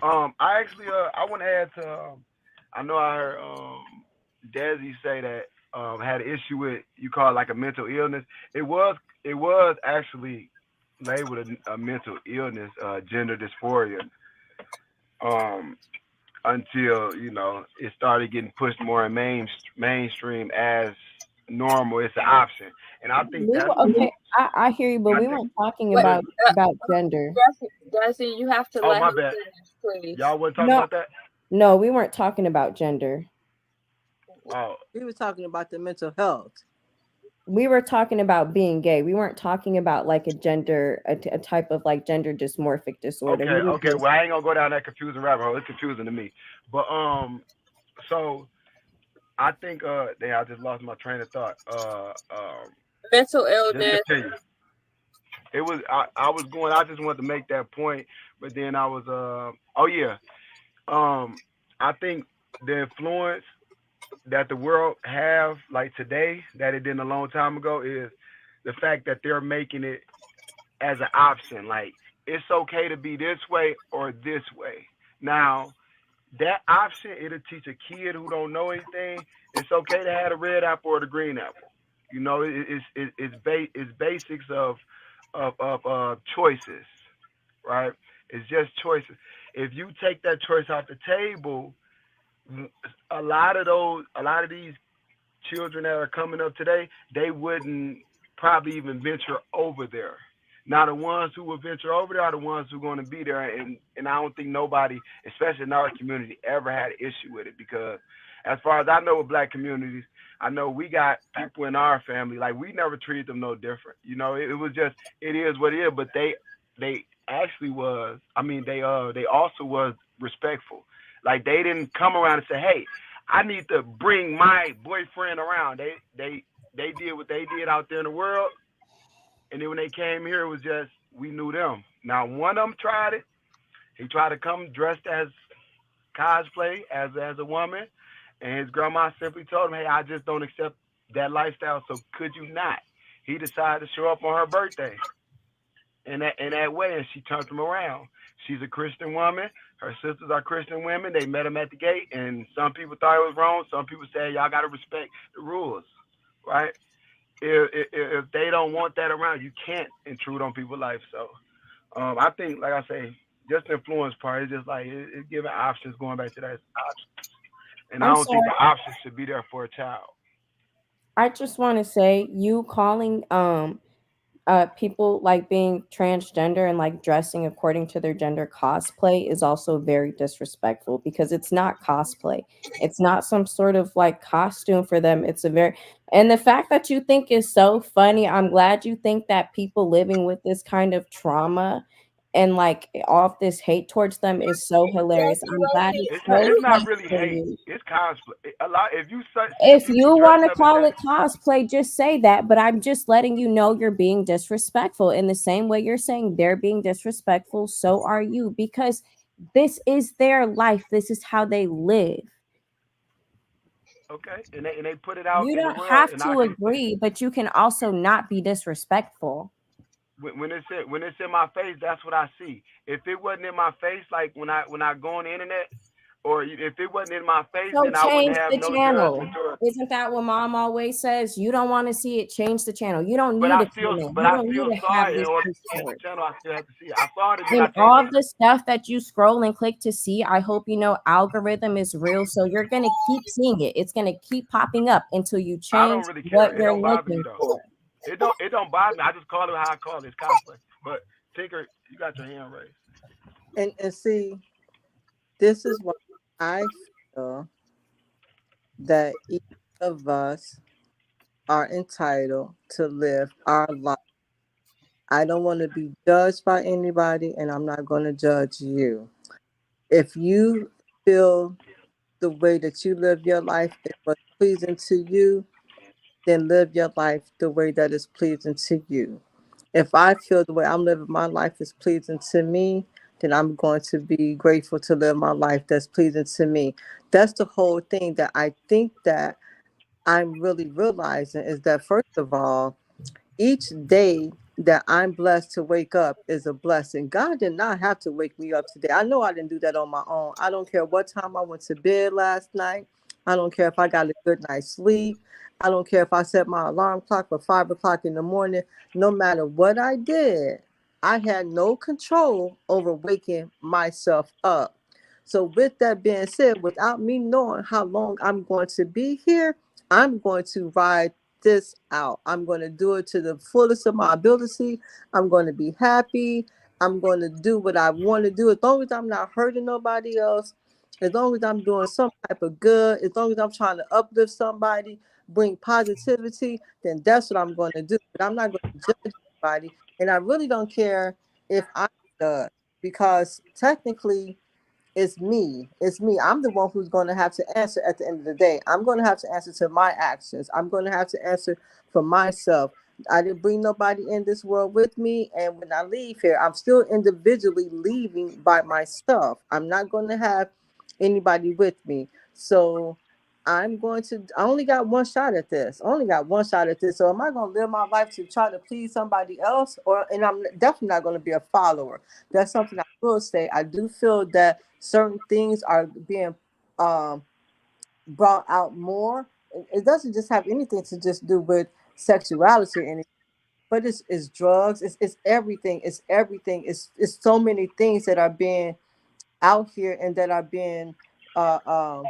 I actually I want to add to I know I heard Desi say that had an issue with, you call it like a mental illness. It was actually labeled a mental illness, gender dysphoria. Until, you know, it started getting pushed more in mainstream as normal. It's an option, and I think that's okay. I hear you, but we weren't talking about gender. Desi, you have to Oh, let my him bad. finish, please. Y'all weren't talking about that? No, we weren't talking about gender. Oh, we were talking about the mental health. We were talking about being gay. We weren't talking about like a gender, a type of like gender dysmorphic disorder. Okay. Well, I ain't gonna go down that confusing rabbit hole. It's confusing to me. But so I think I just lost my train of thought. Mental illness. It was I just wanted to make that point, but then I was I think the influence that the world have like today that it didn't a long time ago is the fact that they're making it as an option. Like, it's okay to be this way or this way. Now, that option, it'll teach a kid who don't know anything, it's okay to have the red apple or the green apple. You know, it's basics of choices, right? It's just choices. If you take that choice off the table, a lot of these children that are coming up today, they wouldn't probably even venture over there. Now, the ones who will venture over there are the ones who are going to be there, and I don't think nobody, especially in our community, ever had an issue with it, because as far as I know with Black communities, I know we got people in our family, like, we never treated them no different. You know, it was just, it is what it is, but they actually was, they also was respectful. Like, they didn't come around and say, hey, I need to bring my boyfriend around. They did what they did out there in the world. And then when they came here, it was just, we knew them. Now, one of them tried it. He tried to come dressed as cosplay, as a woman. And his grandma simply told him, hey, I just don't accept that lifestyle, so could you not? He decided to show up on her birthday in that way, and she turned him around. She's a Christian woman. Her sisters are Christian women. They met him at the gate, and some people thought it was wrong. Some people said, y'all got to respect the rules, right? If they don't want that around, you can't intrude on people's life. So I think, like I say, just the influence part, it's just like it's giving options, going back to that options. And I don't think the options should be there for a child. I just want to say, you calling people like being transgender and like dressing according to their gender cosplay is also very disrespectful, because it's not cosplay. It's not some sort of like costume for them. And the fact that you think is so funny, I'm glad you think that people living with this kind of trauma and like off this hate towards them is so hilarious. I'm glad it's not really hate. It's cosplay. A lot. If you want to call it cosplay, just say that. But I'm just letting you know you're being disrespectful. In the same way you're saying they're being disrespectful, so are you, because this is their life. This is how they live. Okay, and they put it out. You don't have to agree, but you can also not be disrespectful. When it's in my face, that's what I see. If it wasn't in my face, like when I go on the internet, or if it wasn't in my face, So then I wouldn't change have the no channel. judgment. Isn't that what mom always says? You don't want to see it, change the channel. You don't But need I a still, comment. but You I don't still need to saw have it. In this order to change concern. the channel, I still have to see it. I saw it, and then I And changed all it. the stuff that you scroll and click to see, I hope you know algorithm is real. So you're going to keep seeing it. It's going to keep popping up until you I change don't really care. what It you're don't bother me looking though. for. It don't bother me. I just call it how I call it. It's cosplay. But Tinker, you got your hand raised. And see, this is why I feel that each of us are entitled to live our life. I don't want to be judged by anybody, and I'm not going to judge you. If you feel the way that you live your life is what's pleasing to you, then live your life the way that is pleasing to you. If I feel the way I'm living my life is pleasing to me, then I'm going to be grateful to live my life that's pleasing to me. That's the whole thing that I think that I'm really realizing is that, first of all, each day that I'm blessed to wake up is a blessing. God did not have to wake me up today. I know I didn't do that on my own. I don't care what time I went to bed last night. I don't care if I got a good night's sleep. I don't care if I set my alarm clock for 5 o'clock in the morning. No matter what I did, I had no control over waking myself up. So, with that being said, without me knowing how long I'm going to be here, I'm going to ride this out. I'm going to do it to the fullest of my ability. I'm going to be happy. I'm going to do what I want to do. As long as I'm not hurting nobody else, as long as I'm doing some type of good, as long as I'm trying to uplift somebody, bring positivity, then that's what I'm going to do. But I'm not going to judge anybody. And I really don't care if I judge, because technically it's me. It's me. I'm the one who's going to have to answer at the end of the day. I'm going to have to answer to my actions. I'm going to have to answer for myself. I didn't bring nobody in this world with me. And when I leave here, I'm still individually leaving by myself. I'm not going to have anybody with me. So I only got one shot at this. I only got one shot at this. So am I going to live my life to try to please somebody else? And I'm definitely not going to be a follower. That's something I will say. I do feel that certain things are being brought out more. It doesn't just have anything to just do with sexuality or anything, but it's drugs. It's everything. It's everything. It's so many things that are being out here and that are being uh, um,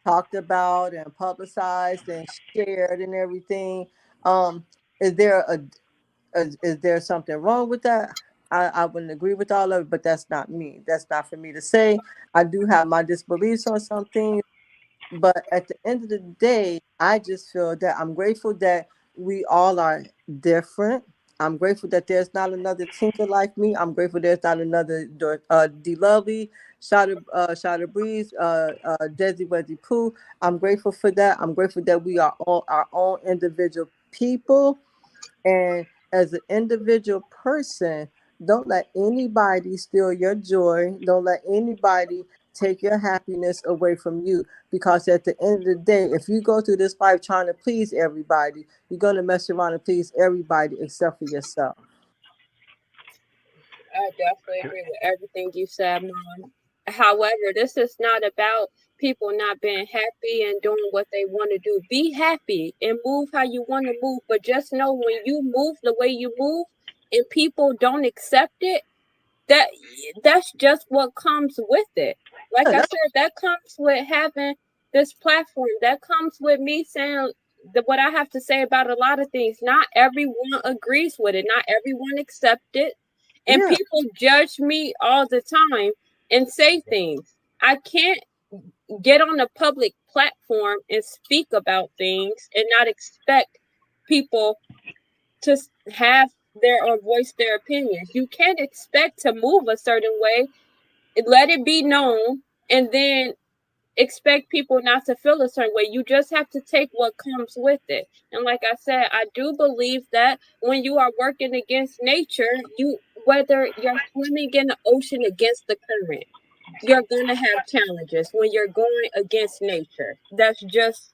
talked about and publicized and shared and everything. Um, is there is there something wrong with that? I wouldn't agree with all of it, but that's not me. That's not for me to say. I do have my disbeliefs on some things, but at the end of the day, I just feel that I'm grateful that we all are different. I'm grateful that there's not another Tinker like me. I'm grateful there's not another D Lovely, Shada Breeze, Desi Weddy Pooh. I'm grateful for that. I'm grateful that we are all our own individual people. And as an individual person, don't let anybody steal your joy. Don't let anybody take your happiness away from you. Because at the end of the day, if you go through this life trying to please everybody, you're going to mess around and please everybody except for yourself. I definitely agree with everything you said, Mom. However, this is not about people not being happy and doing what they want to do. Be happy and move how you want to move, but just know when you move the way you move and people don't accept it, that's just what comes with it. Like I said, that comes with having this platform. That comes with me saying what I have to say about a lot of things. Not everyone agrees with it. Not everyone accepts it. And people judge me all the time and say things. I can't get on a public platform and speak about things and not expect people to have their or voice their opinions. You can't expect to move a certain way, let it be known, and then expect people not to feel a certain way. You just have to take what comes with it. And like I said, I do believe that when you are working against nature, whether you're swimming in the ocean against the current, you're gonna have challenges when you're going against nature. That's just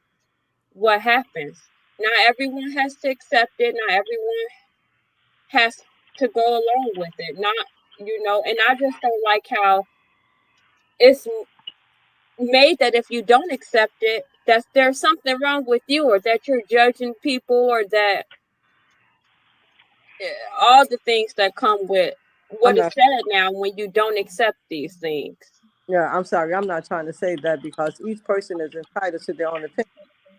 what happens. Not everyone has to accept it. Not everyone has to go along with it. Not, and I just don't like how it's made that if you don't accept it, that there's something wrong with you, or that you're judging people, or that all the things that come with what I'm is not. said now when you don't accept these things. Yeah, I'm sorry. I'm not trying to say that because each person is entitled to their own opinion,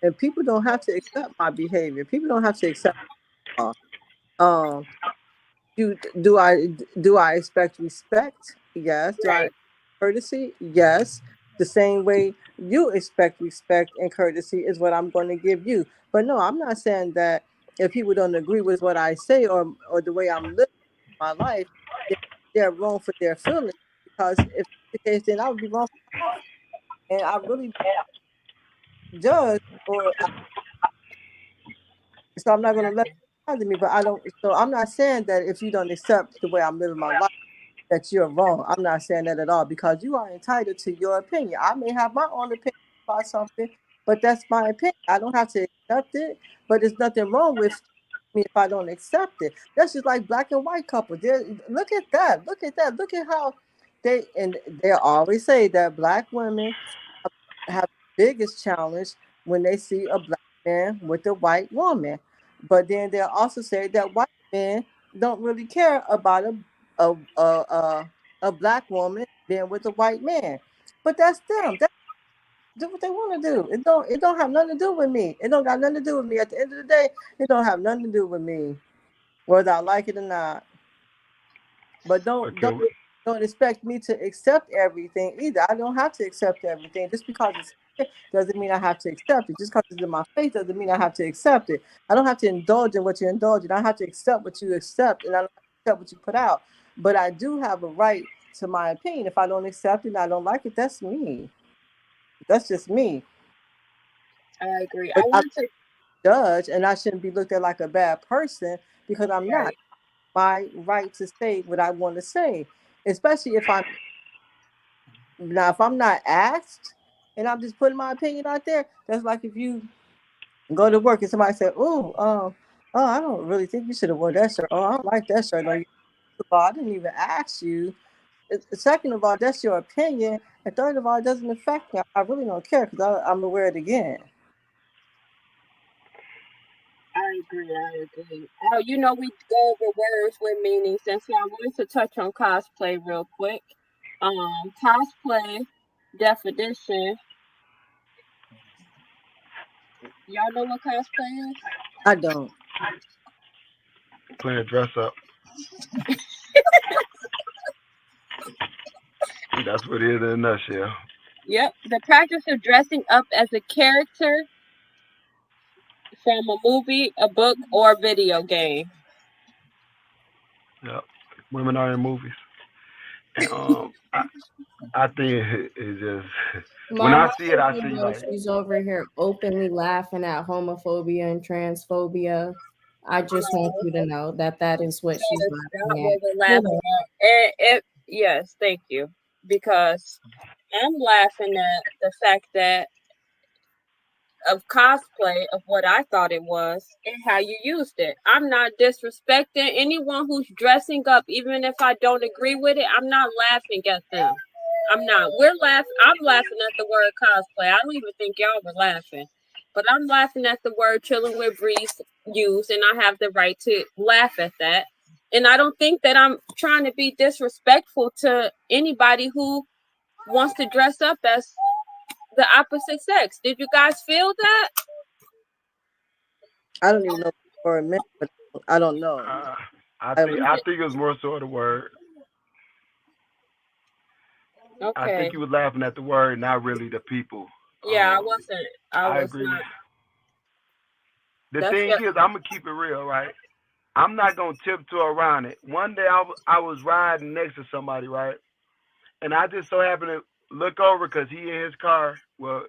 and people don't have to accept my behavior. People don't have to accept. Um, do I expect respect? Yes. Do I Right. expect courtesy? Yes. The same way you expect respect and courtesy is what I'm going to give you. But no, I'm not saying that if people don't agree with what I say or the way I'm living my life, then they're wrong for their feelings. Because if that's the case, then I would be wrong for my feelings. And I really judge so I'm not going to let it bother me. But I don't. So I'm not saying that if you don't accept the way I'm living my life, that you're wrong. I'm not saying that at all because you are entitled to your opinion. I may have my own opinion about something, but that's my opinion. I don't have to accept it, but there's nothing wrong with me if I don't accept it. That's just like black and white couples. Look at that. Look at that. Look at how they always say that black women have the biggest challenge when they see a black man with a white woman. But then they'll also say that white men don't really care about a a a black woman being with a white man. But that's them. That's do what they want to do. It don't have nothing to do with me. It don't got nothing to do with me. At the end of the day, it don't have nothing to do with me, whether I like it or not. But Okay. don't expect me to accept everything either. I don't have to accept everything. Just because it's here doesn't mean I have to accept it. Just because it's in my face doesn't mean I have to accept it. I don't have to indulge in what you indulge in. I have to accept what you accept, and I don't have to accept what you put out. But I do have a right to my opinion. If I don't accept it and I don't like it, that's me. That's just me. I agree. I But I want to. judge, and I shouldn't be looked at like a bad person because I'm not. Right. My right to say what I want to say, especially if I'm not asked and I'm just putting my opinion out there. That's like if you go to work and somebody said, "Oh, I don't really think you should have worn that shirt. Oh, I don't like that shirt." No, first of all, I didn't even ask you. Second of all, that's your opinion, and third of all, it doesn't affect me. I really don't care because I'm gonna wear it again. I agree. I agree. Oh, we go over words with meaning. Since I wanted to touch on cosplay real quick. Cosplay definition. Y'all know what cosplay is? I don't. Playing dress up. That's what it is in a nutshell. Yep, the practice of dressing up as a character from a movie, a book, or a video game. Yep. Women are in movies. And I think it's just when Mom, I I see it, I already see know like she's over here openly laughing at homophobia and transphobia. I just want you to know that that is what she's That is not laughing what at. we're laughing at. Yes, thank you. Because I'm laughing at the fact that of cosplay of what I thought it was and how you used it. I'm not disrespecting anyone who's dressing up, even if I don't agree with it. I'm not laughing at them. I'm not. I'm laughing at the word cosplay. I don't even think y'all were laughing. But I'm laughing at the word Chilling with Breeze used, and I have the right to laugh at that. And I don't think that I'm trying to be disrespectful to anybody who wants to dress up as the opposite sex. Did you guys feel that? I don't even know for a minute, but I don't know. I I, think it was more so the word. I think Okay. he was laughing at the word, not really the people. Yeah, I wasn't. I I was agree with not. you. The That's thing just is, I'm gonna keep it real, right? I'm not gonna tiptoe around it. One day I was riding next to somebody, right, and I just so happened to look over because he in his car, well,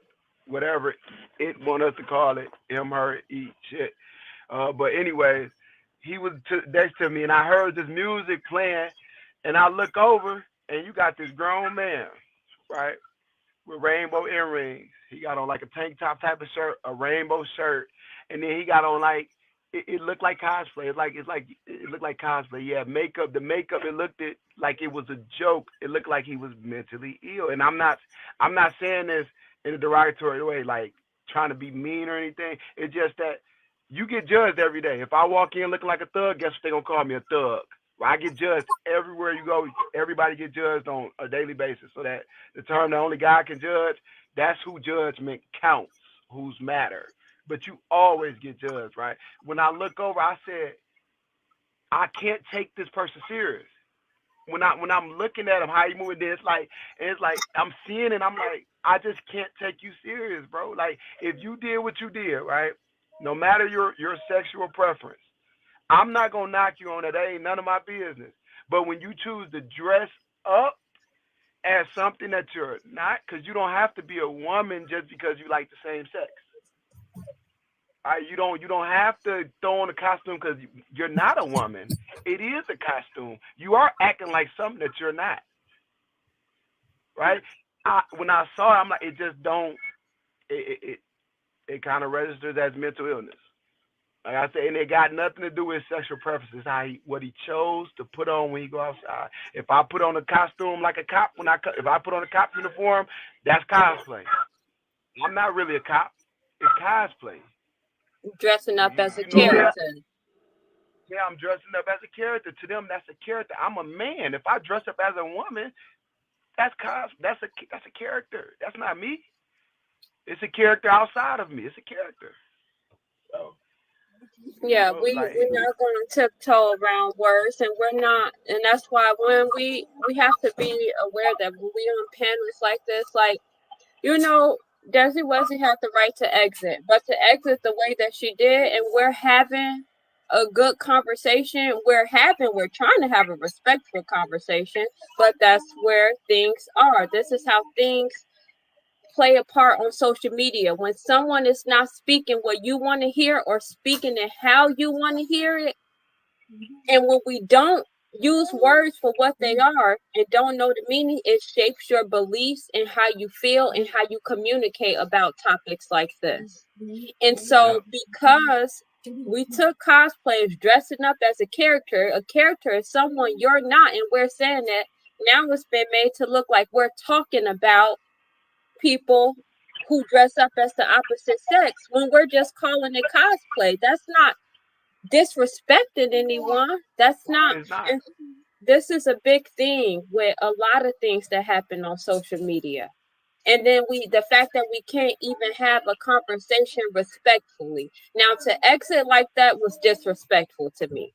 whatever it want us to call it, him, her, eat shit. But anyways, he was next to me, and I heard this music playing, and I look over, and you got this grown man, right, with rainbow earrings. He got on like a tank top type of shirt, a rainbow shirt, and then he got on like it looked like cosplay. It looked like cosplay. Yeah, makeup. The makeup. It looked like it was a joke. It looked like he was mentally ill. And I'm not saying this in a derogatory way, like trying to be mean or anything. It's just that you get judged every day. If I walk in looking like a thug, guess what they gonna call me, a thug? Well, I get judged everywhere you go. Everybody get judged on a daily basis. So that the term that only God can judge, that's who judgment counts, who's matter. But you always get judged, right? When I look over, I said, I can't take this person serious. When I'm looking at him, how he moving, it's like I'm seeing it, I'm like, I just can't take you serious, bro. Like, if you did what you did, right? No matter your sexual preference, I'm not gonna knock you on it. That ain't none of my business. But when you choose to dress up as something that you're not, because you don't have to be a woman just because you like the same sex. You don't have to throw on a costume because you're not a woman. It is a costume. You are acting like something that you're not, right? When I saw it, I'm like, it just don't. It kind of registers as mental illness. Like I said, and it got nothing to do with sexual preferences. What he chose to put on when he go outside. If I put on a costume like a cop, if I put on a cop uniform, that's cosplay. I'm not really a cop. It's cosplay. Dressing up as a character. Yeah, I'm dressing up as a character. To them, that's a character. I'm a man. If I dress up as a woman, that's a character. That's not me. It's a character outside of me. It's a character. So, yeah, we're not going to tiptoe around words, and we're not, and that's why when we have to be aware that when we on panels like this, like, Desi Wesley had the right to exit, but to exit the way that she did, and we're having a good conversation. We're trying to have a respectful conversation, but that's where things are. This is how things play a part on social media. When someone is not speaking what you want to hear or speaking it how you want to hear it, and when we don't use words for what they are and don't know the meaning, it shapes your beliefs and how you feel and how you communicate about topics like this. And so because we took cosplayers dressing up as a character is someone you're not, and we're saying that now it's been made to look like we're talking about people who dress up as the opposite sex when we're just calling it cosplay. That's not disrespecting anyone. That's not. This is a big thing with a lot of things that happen on social media. And then the fact that we can't even have a conversation respectfully. Now, to exit like that was disrespectful to me.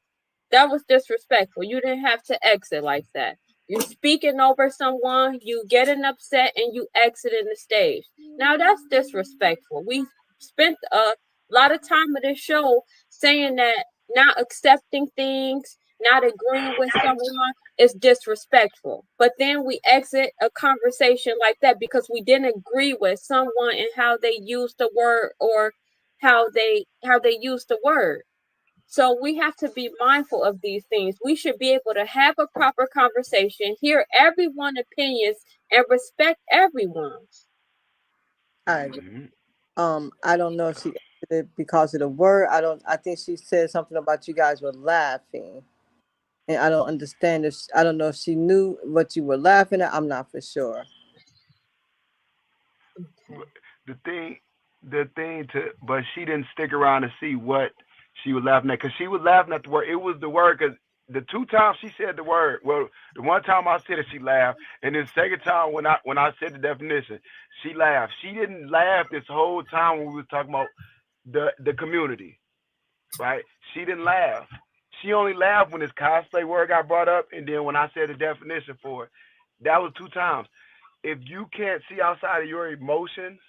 That was disrespectful. You didn't have to exit like that. You're speaking over someone, you getting upset, and you exiting the stage. Now, that's disrespectful. We spent a lot of time of this show saying that not accepting things, not agreeing with someone is disrespectful. But then we exit a conversation like that because we didn't agree with someone and how they used the word or how they used the word. So we have to be mindful of these things. We should be able to have a proper conversation, hear everyone's opinions, and respect everyone's. I agree. I don't know if she did it because of the word. I think she said something about you guys were laughing. And I don't understand I don't know if she knew what you were laughing at. I'm not for sure. Okay. But she didn't stick around to see what she was laughing at, because she was laughing at the word. It was the word, because the 2 times she said the word, well, the 1 time I said it, she laughed, and the 2nd time when I said the definition, she laughed. She didn't laugh this whole time when we were talking about the community, right? She didn't laugh. She only laughed when this cosplay word got brought up, and then when I said the definition for it. That was 2 times. If you can't see outside of your emotions,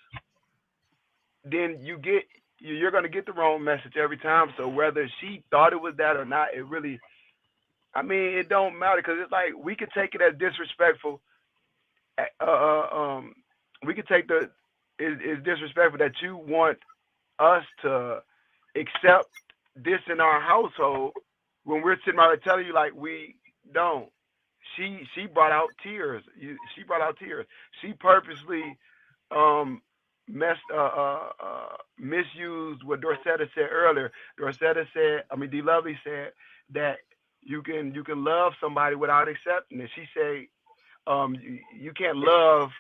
then you're going to get the wrong message every time. So whether she thought it was that or not, it don't matter, because it's like we could take it as disrespectful. We could take it's disrespectful that you want us to accept this in our household when we're sitting around telling you like we don't. She brought out tears. She brought out tears. She purposely misused what Dorsetta said earlier. Dorsetta said, I mean, D. Lovely said that you can love somebody without accepting it. She said, you can't love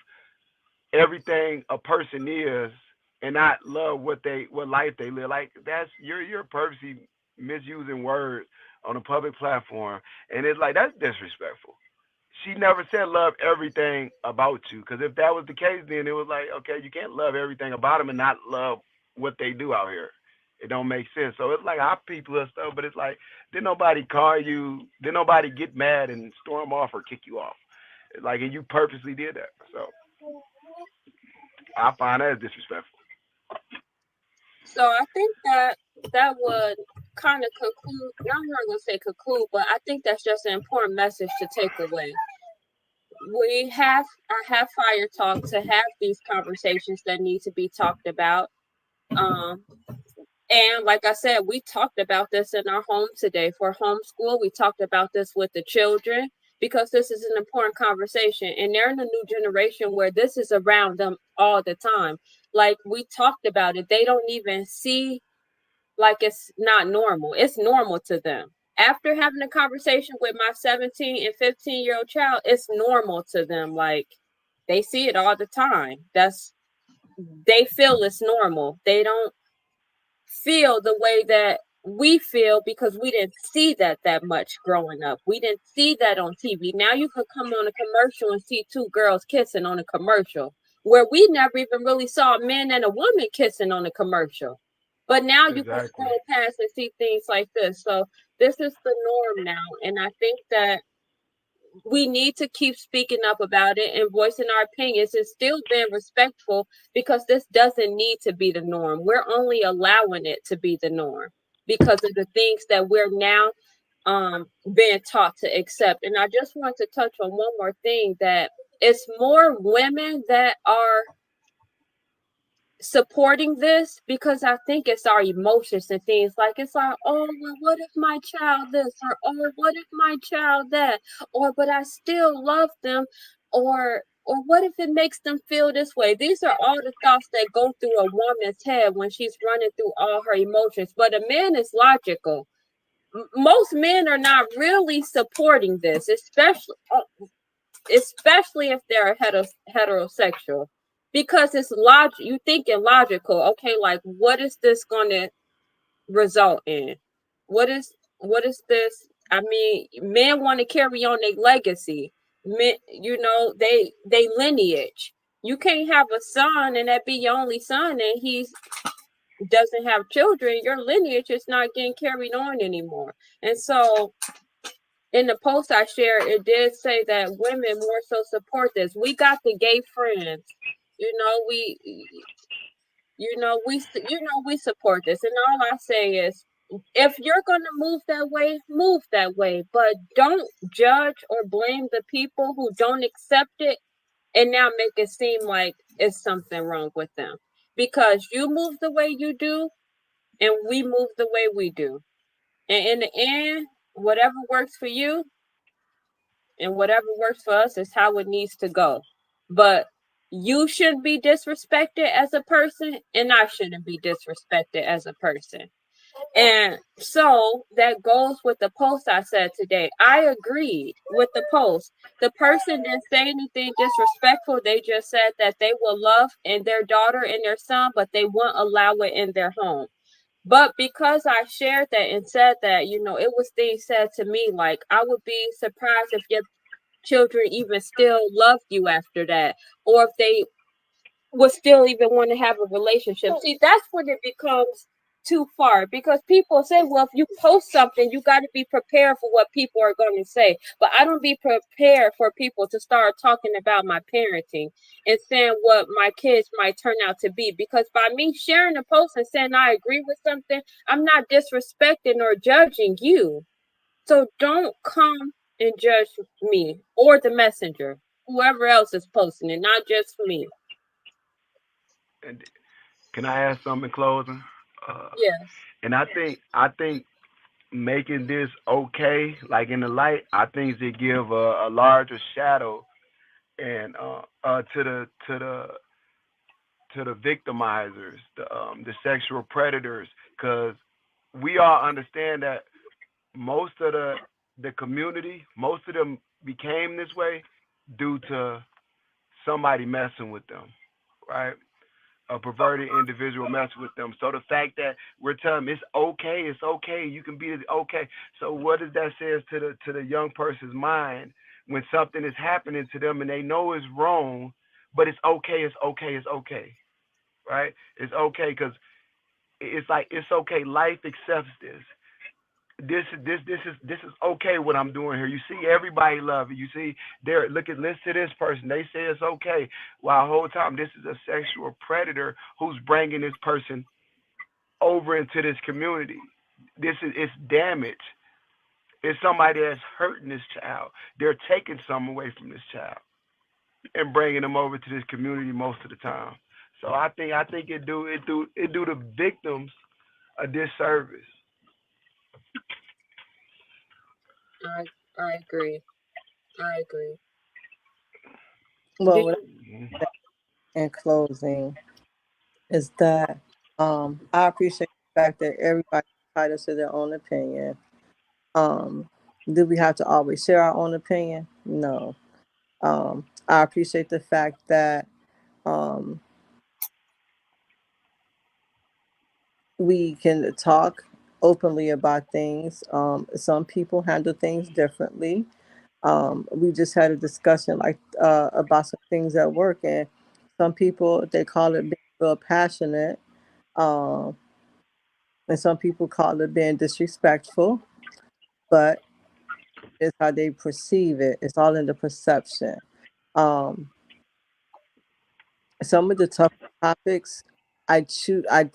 everything a person is and not love what life they live. Like that's you're purposely misusing words on a public platform, and it's like that's disrespectful. She never said love everything about you, because if that was the case, then it was like, okay, you can't love everything about them and not love what they do out here. It don't make sense. So it's like our people and stuff, but it's like did nobody call you? Did nobody get mad and storm off or kick you off? Like, and you purposely did that. So I find that disrespectful. So I think that would kind of conclude. I'm not gonna say conclude, but I think that's just an important message to take away. I have Fire Talk to have these conversations that need to be talked about. And like I said, we talked about this in our home today for homeschool. We talked about this with the children because this is an important conversation. And they're in a new generation where this is around them all the time. Like we talked about it. They don't even see like it's not normal. It's normal to them. After having a conversation with my 17 and 15-year-old child, it's normal to them. Like they see it all the time. They feel it's normal. They don't feel the way that we feel because we didn't see that much growing up. We didn't see that on TV. Now you could come on a commercial and see two girls kissing on a commercial where we never even really saw a man and a woman kissing on a commercial. But now you can scroll past and see things like this. So this is the norm now. And I think that we need to keep speaking up about it and voicing our opinions and still being respectful because this doesn't need to be the norm. We're only allowing it to be the norm because of the things that we're now being taught to accept. And I just want to touch on one more thing, that it's more women that are supporting this because I think it's our emotions and things like it's like, oh, well, what if my child this, or oh, what if my child that, or but I still love them, or what if it makes them feel this way? These are all the thoughts that go through a woman's head when she's running through all her emotions. But a man is logical. Most men are not really supporting this, especially if they're heterosexual. Because it's you thinking logical. Okay, like what is this going to result in? What is this? I mean, men want to carry on their legacy. Men, they lineage. You can't have a son and that be your only son, and he doesn't have children. Your lineage is not getting carried on anymore. And so, in the post I shared, it did say that women more so support this. We got the gay friends. We support this, and all I say is, if you're gonna move that way, but don't judge or blame the people who don't accept it, and now make it seem like it's something wrong with them, because you move the way you do, and we move the way we do, and in the end, whatever works for you and whatever works for us is how it needs to go. But you shouldn't be disrespected as a person, and I shouldn't be disrespected as a person. And so that goes with the post I said today. I agreed with the post. The person didn't say anything disrespectful. They just said that they will love and their daughter and their son, but they won't allow it in their home. But because I shared that and said that, it was things said to me like, I would be surprised if your children even still loved you after that, or if they would still even want to have a relationship. See, that's when it becomes too far, because people say, well, if you post something, you got to be prepared for what people are going to say. But I don't be prepared for people to start talking about my parenting and saying what my kids might turn out to be, because by me sharing a post and saying I agree with something, I'm not disrespecting or judging you. So don't come and judge me or the messenger, whoever else is posting it, not just me. And can I add something in closing? Yes. And I think making this okay, like in the light, I think it give a larger shadow and to to the victimizers, the sexual predators, because we all understand that most of the community, most of them became this way due to somebody messing with them, right? A perverted individual messing with them. So the fact that we're telling them it's okay, you can be okay. So what does that say to the young person's mind when something is happening to them and they know it's wrong, but it's okay, right? It's okay because it's like it's okay. Life accepts this. This is okay what I'm doing here. You see, everybody love it. You see, listen to this person. They say it's okay. While the whole time this is a sexual predator who's bringing this person over into this community. It's damage. It's somebody that's hurting this child. They're taking some away from this child and bringing them over to this community most of the time. So I think it do the victims a disservice. I agree. Well, what I say in closing is that I appreciate the fact that everybody entitled to their own opinion. Do we have to always share our own opinion? No. I appreciate the fact that we can talk openly about things. Some people handle things differently. We just had a discussion about some things at work, and some people they call it being real passionate, and some people call it being disrespectful. But it's how they perceive it. It's all in the perception. Um, some of the tough topics I choose, I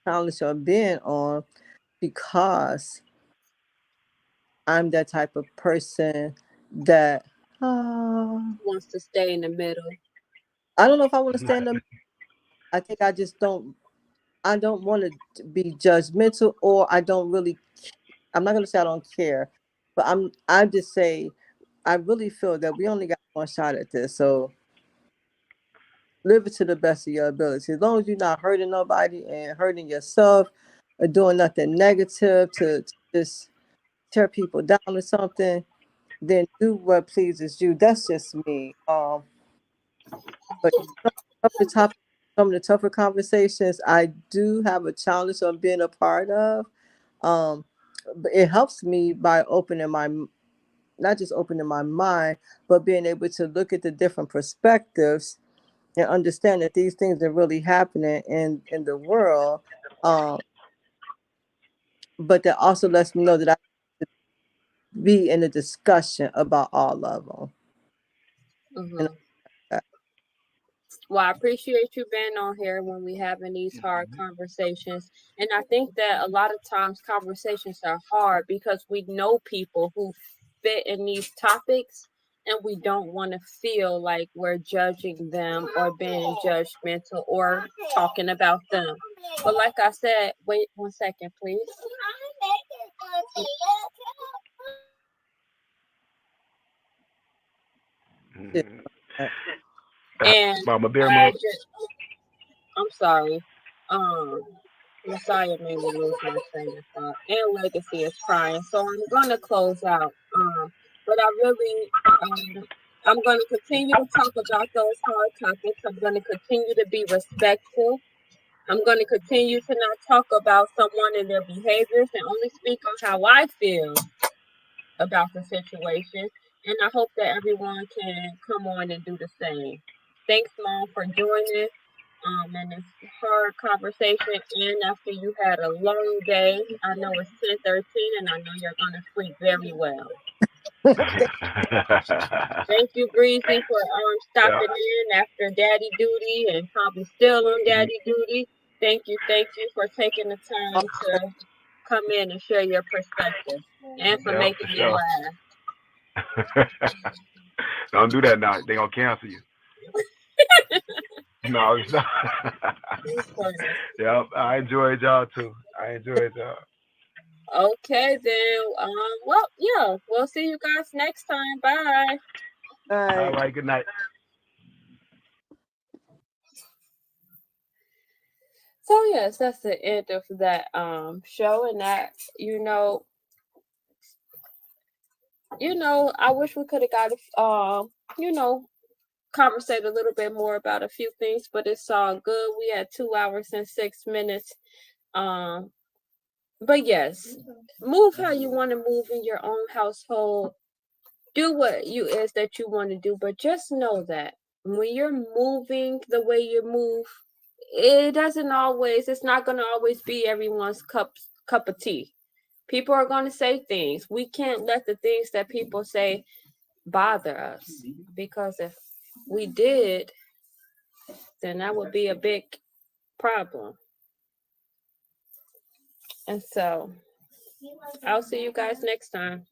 challenge or being on because I'm that type of person that Wants to stay in the middle. I don't know if I want to stand up. I think I just don't. I don't want to be judgmental, or I don't really. I'm not gonna say I don't care, but I just say I really feel that we only got one shot at this, so live it to the best of your ability. As long as you're not hurting nobody and hurting yourself, or doing nothing negative to just tear people down or something, then do what pleases you. That's just me. But some of the tougher conversations I do have a challenge of being a part of. But it helps me by not just opening my mind, but being able to look at the different perspectives and understand that these things are really happening in the world. But that also lets me know that I have to be in a discussion about all of them. Mm-hmm. Well, I appreciate you being on here when we having these hard conversations. And I think that a lot of times conversations are hard because we know people who fit in these topics and we don't want to feel like we're judging them or being judgmental or talking about them. But like I said, wait 1 second, please. And I'm sorry. Messiah made me lose my train of thought. And Legacy is crying. So I'm gonna close out. But I really I'm gonna continue to talk about those hard topics. I'm gonna continue to be respectful. I'm gonna continue to not talk about someone and their behaviors and only speak on how I feel about the situation. And I hope that everyone can come on and do the same. Thanks, Mom, for joining. And this hard conversation. And after you had a long day, I know it's 10:13, and I know you're gonna sleep very well. Thank you, Breezy, for stopping in after Daddy duty and probably still on Daddy duty. Thank you for taking the time to come in and share your perspective and for making me laugh. Don't do that now. They're gonna cancel you. No, it's not. Yep, I enjoyed y'all too. Okay, then. Well, yeah, we'll see you guys next time. Bye. All right, good night. So yes, that's the end of that show, and that I wish we could have got conversate a little bit more about a few things, but it's all good. We had 2 hours and 6 minutes. But yes, move how you want to move in your own household. Do what you is that you want to do, but just know that when you're moving the way you move, it's not going to always be everyone's cup of tea. People are going to say things. We can't let the things that people say bother us, because if we did, then that would be a big problem. And so I'll see you guys next time.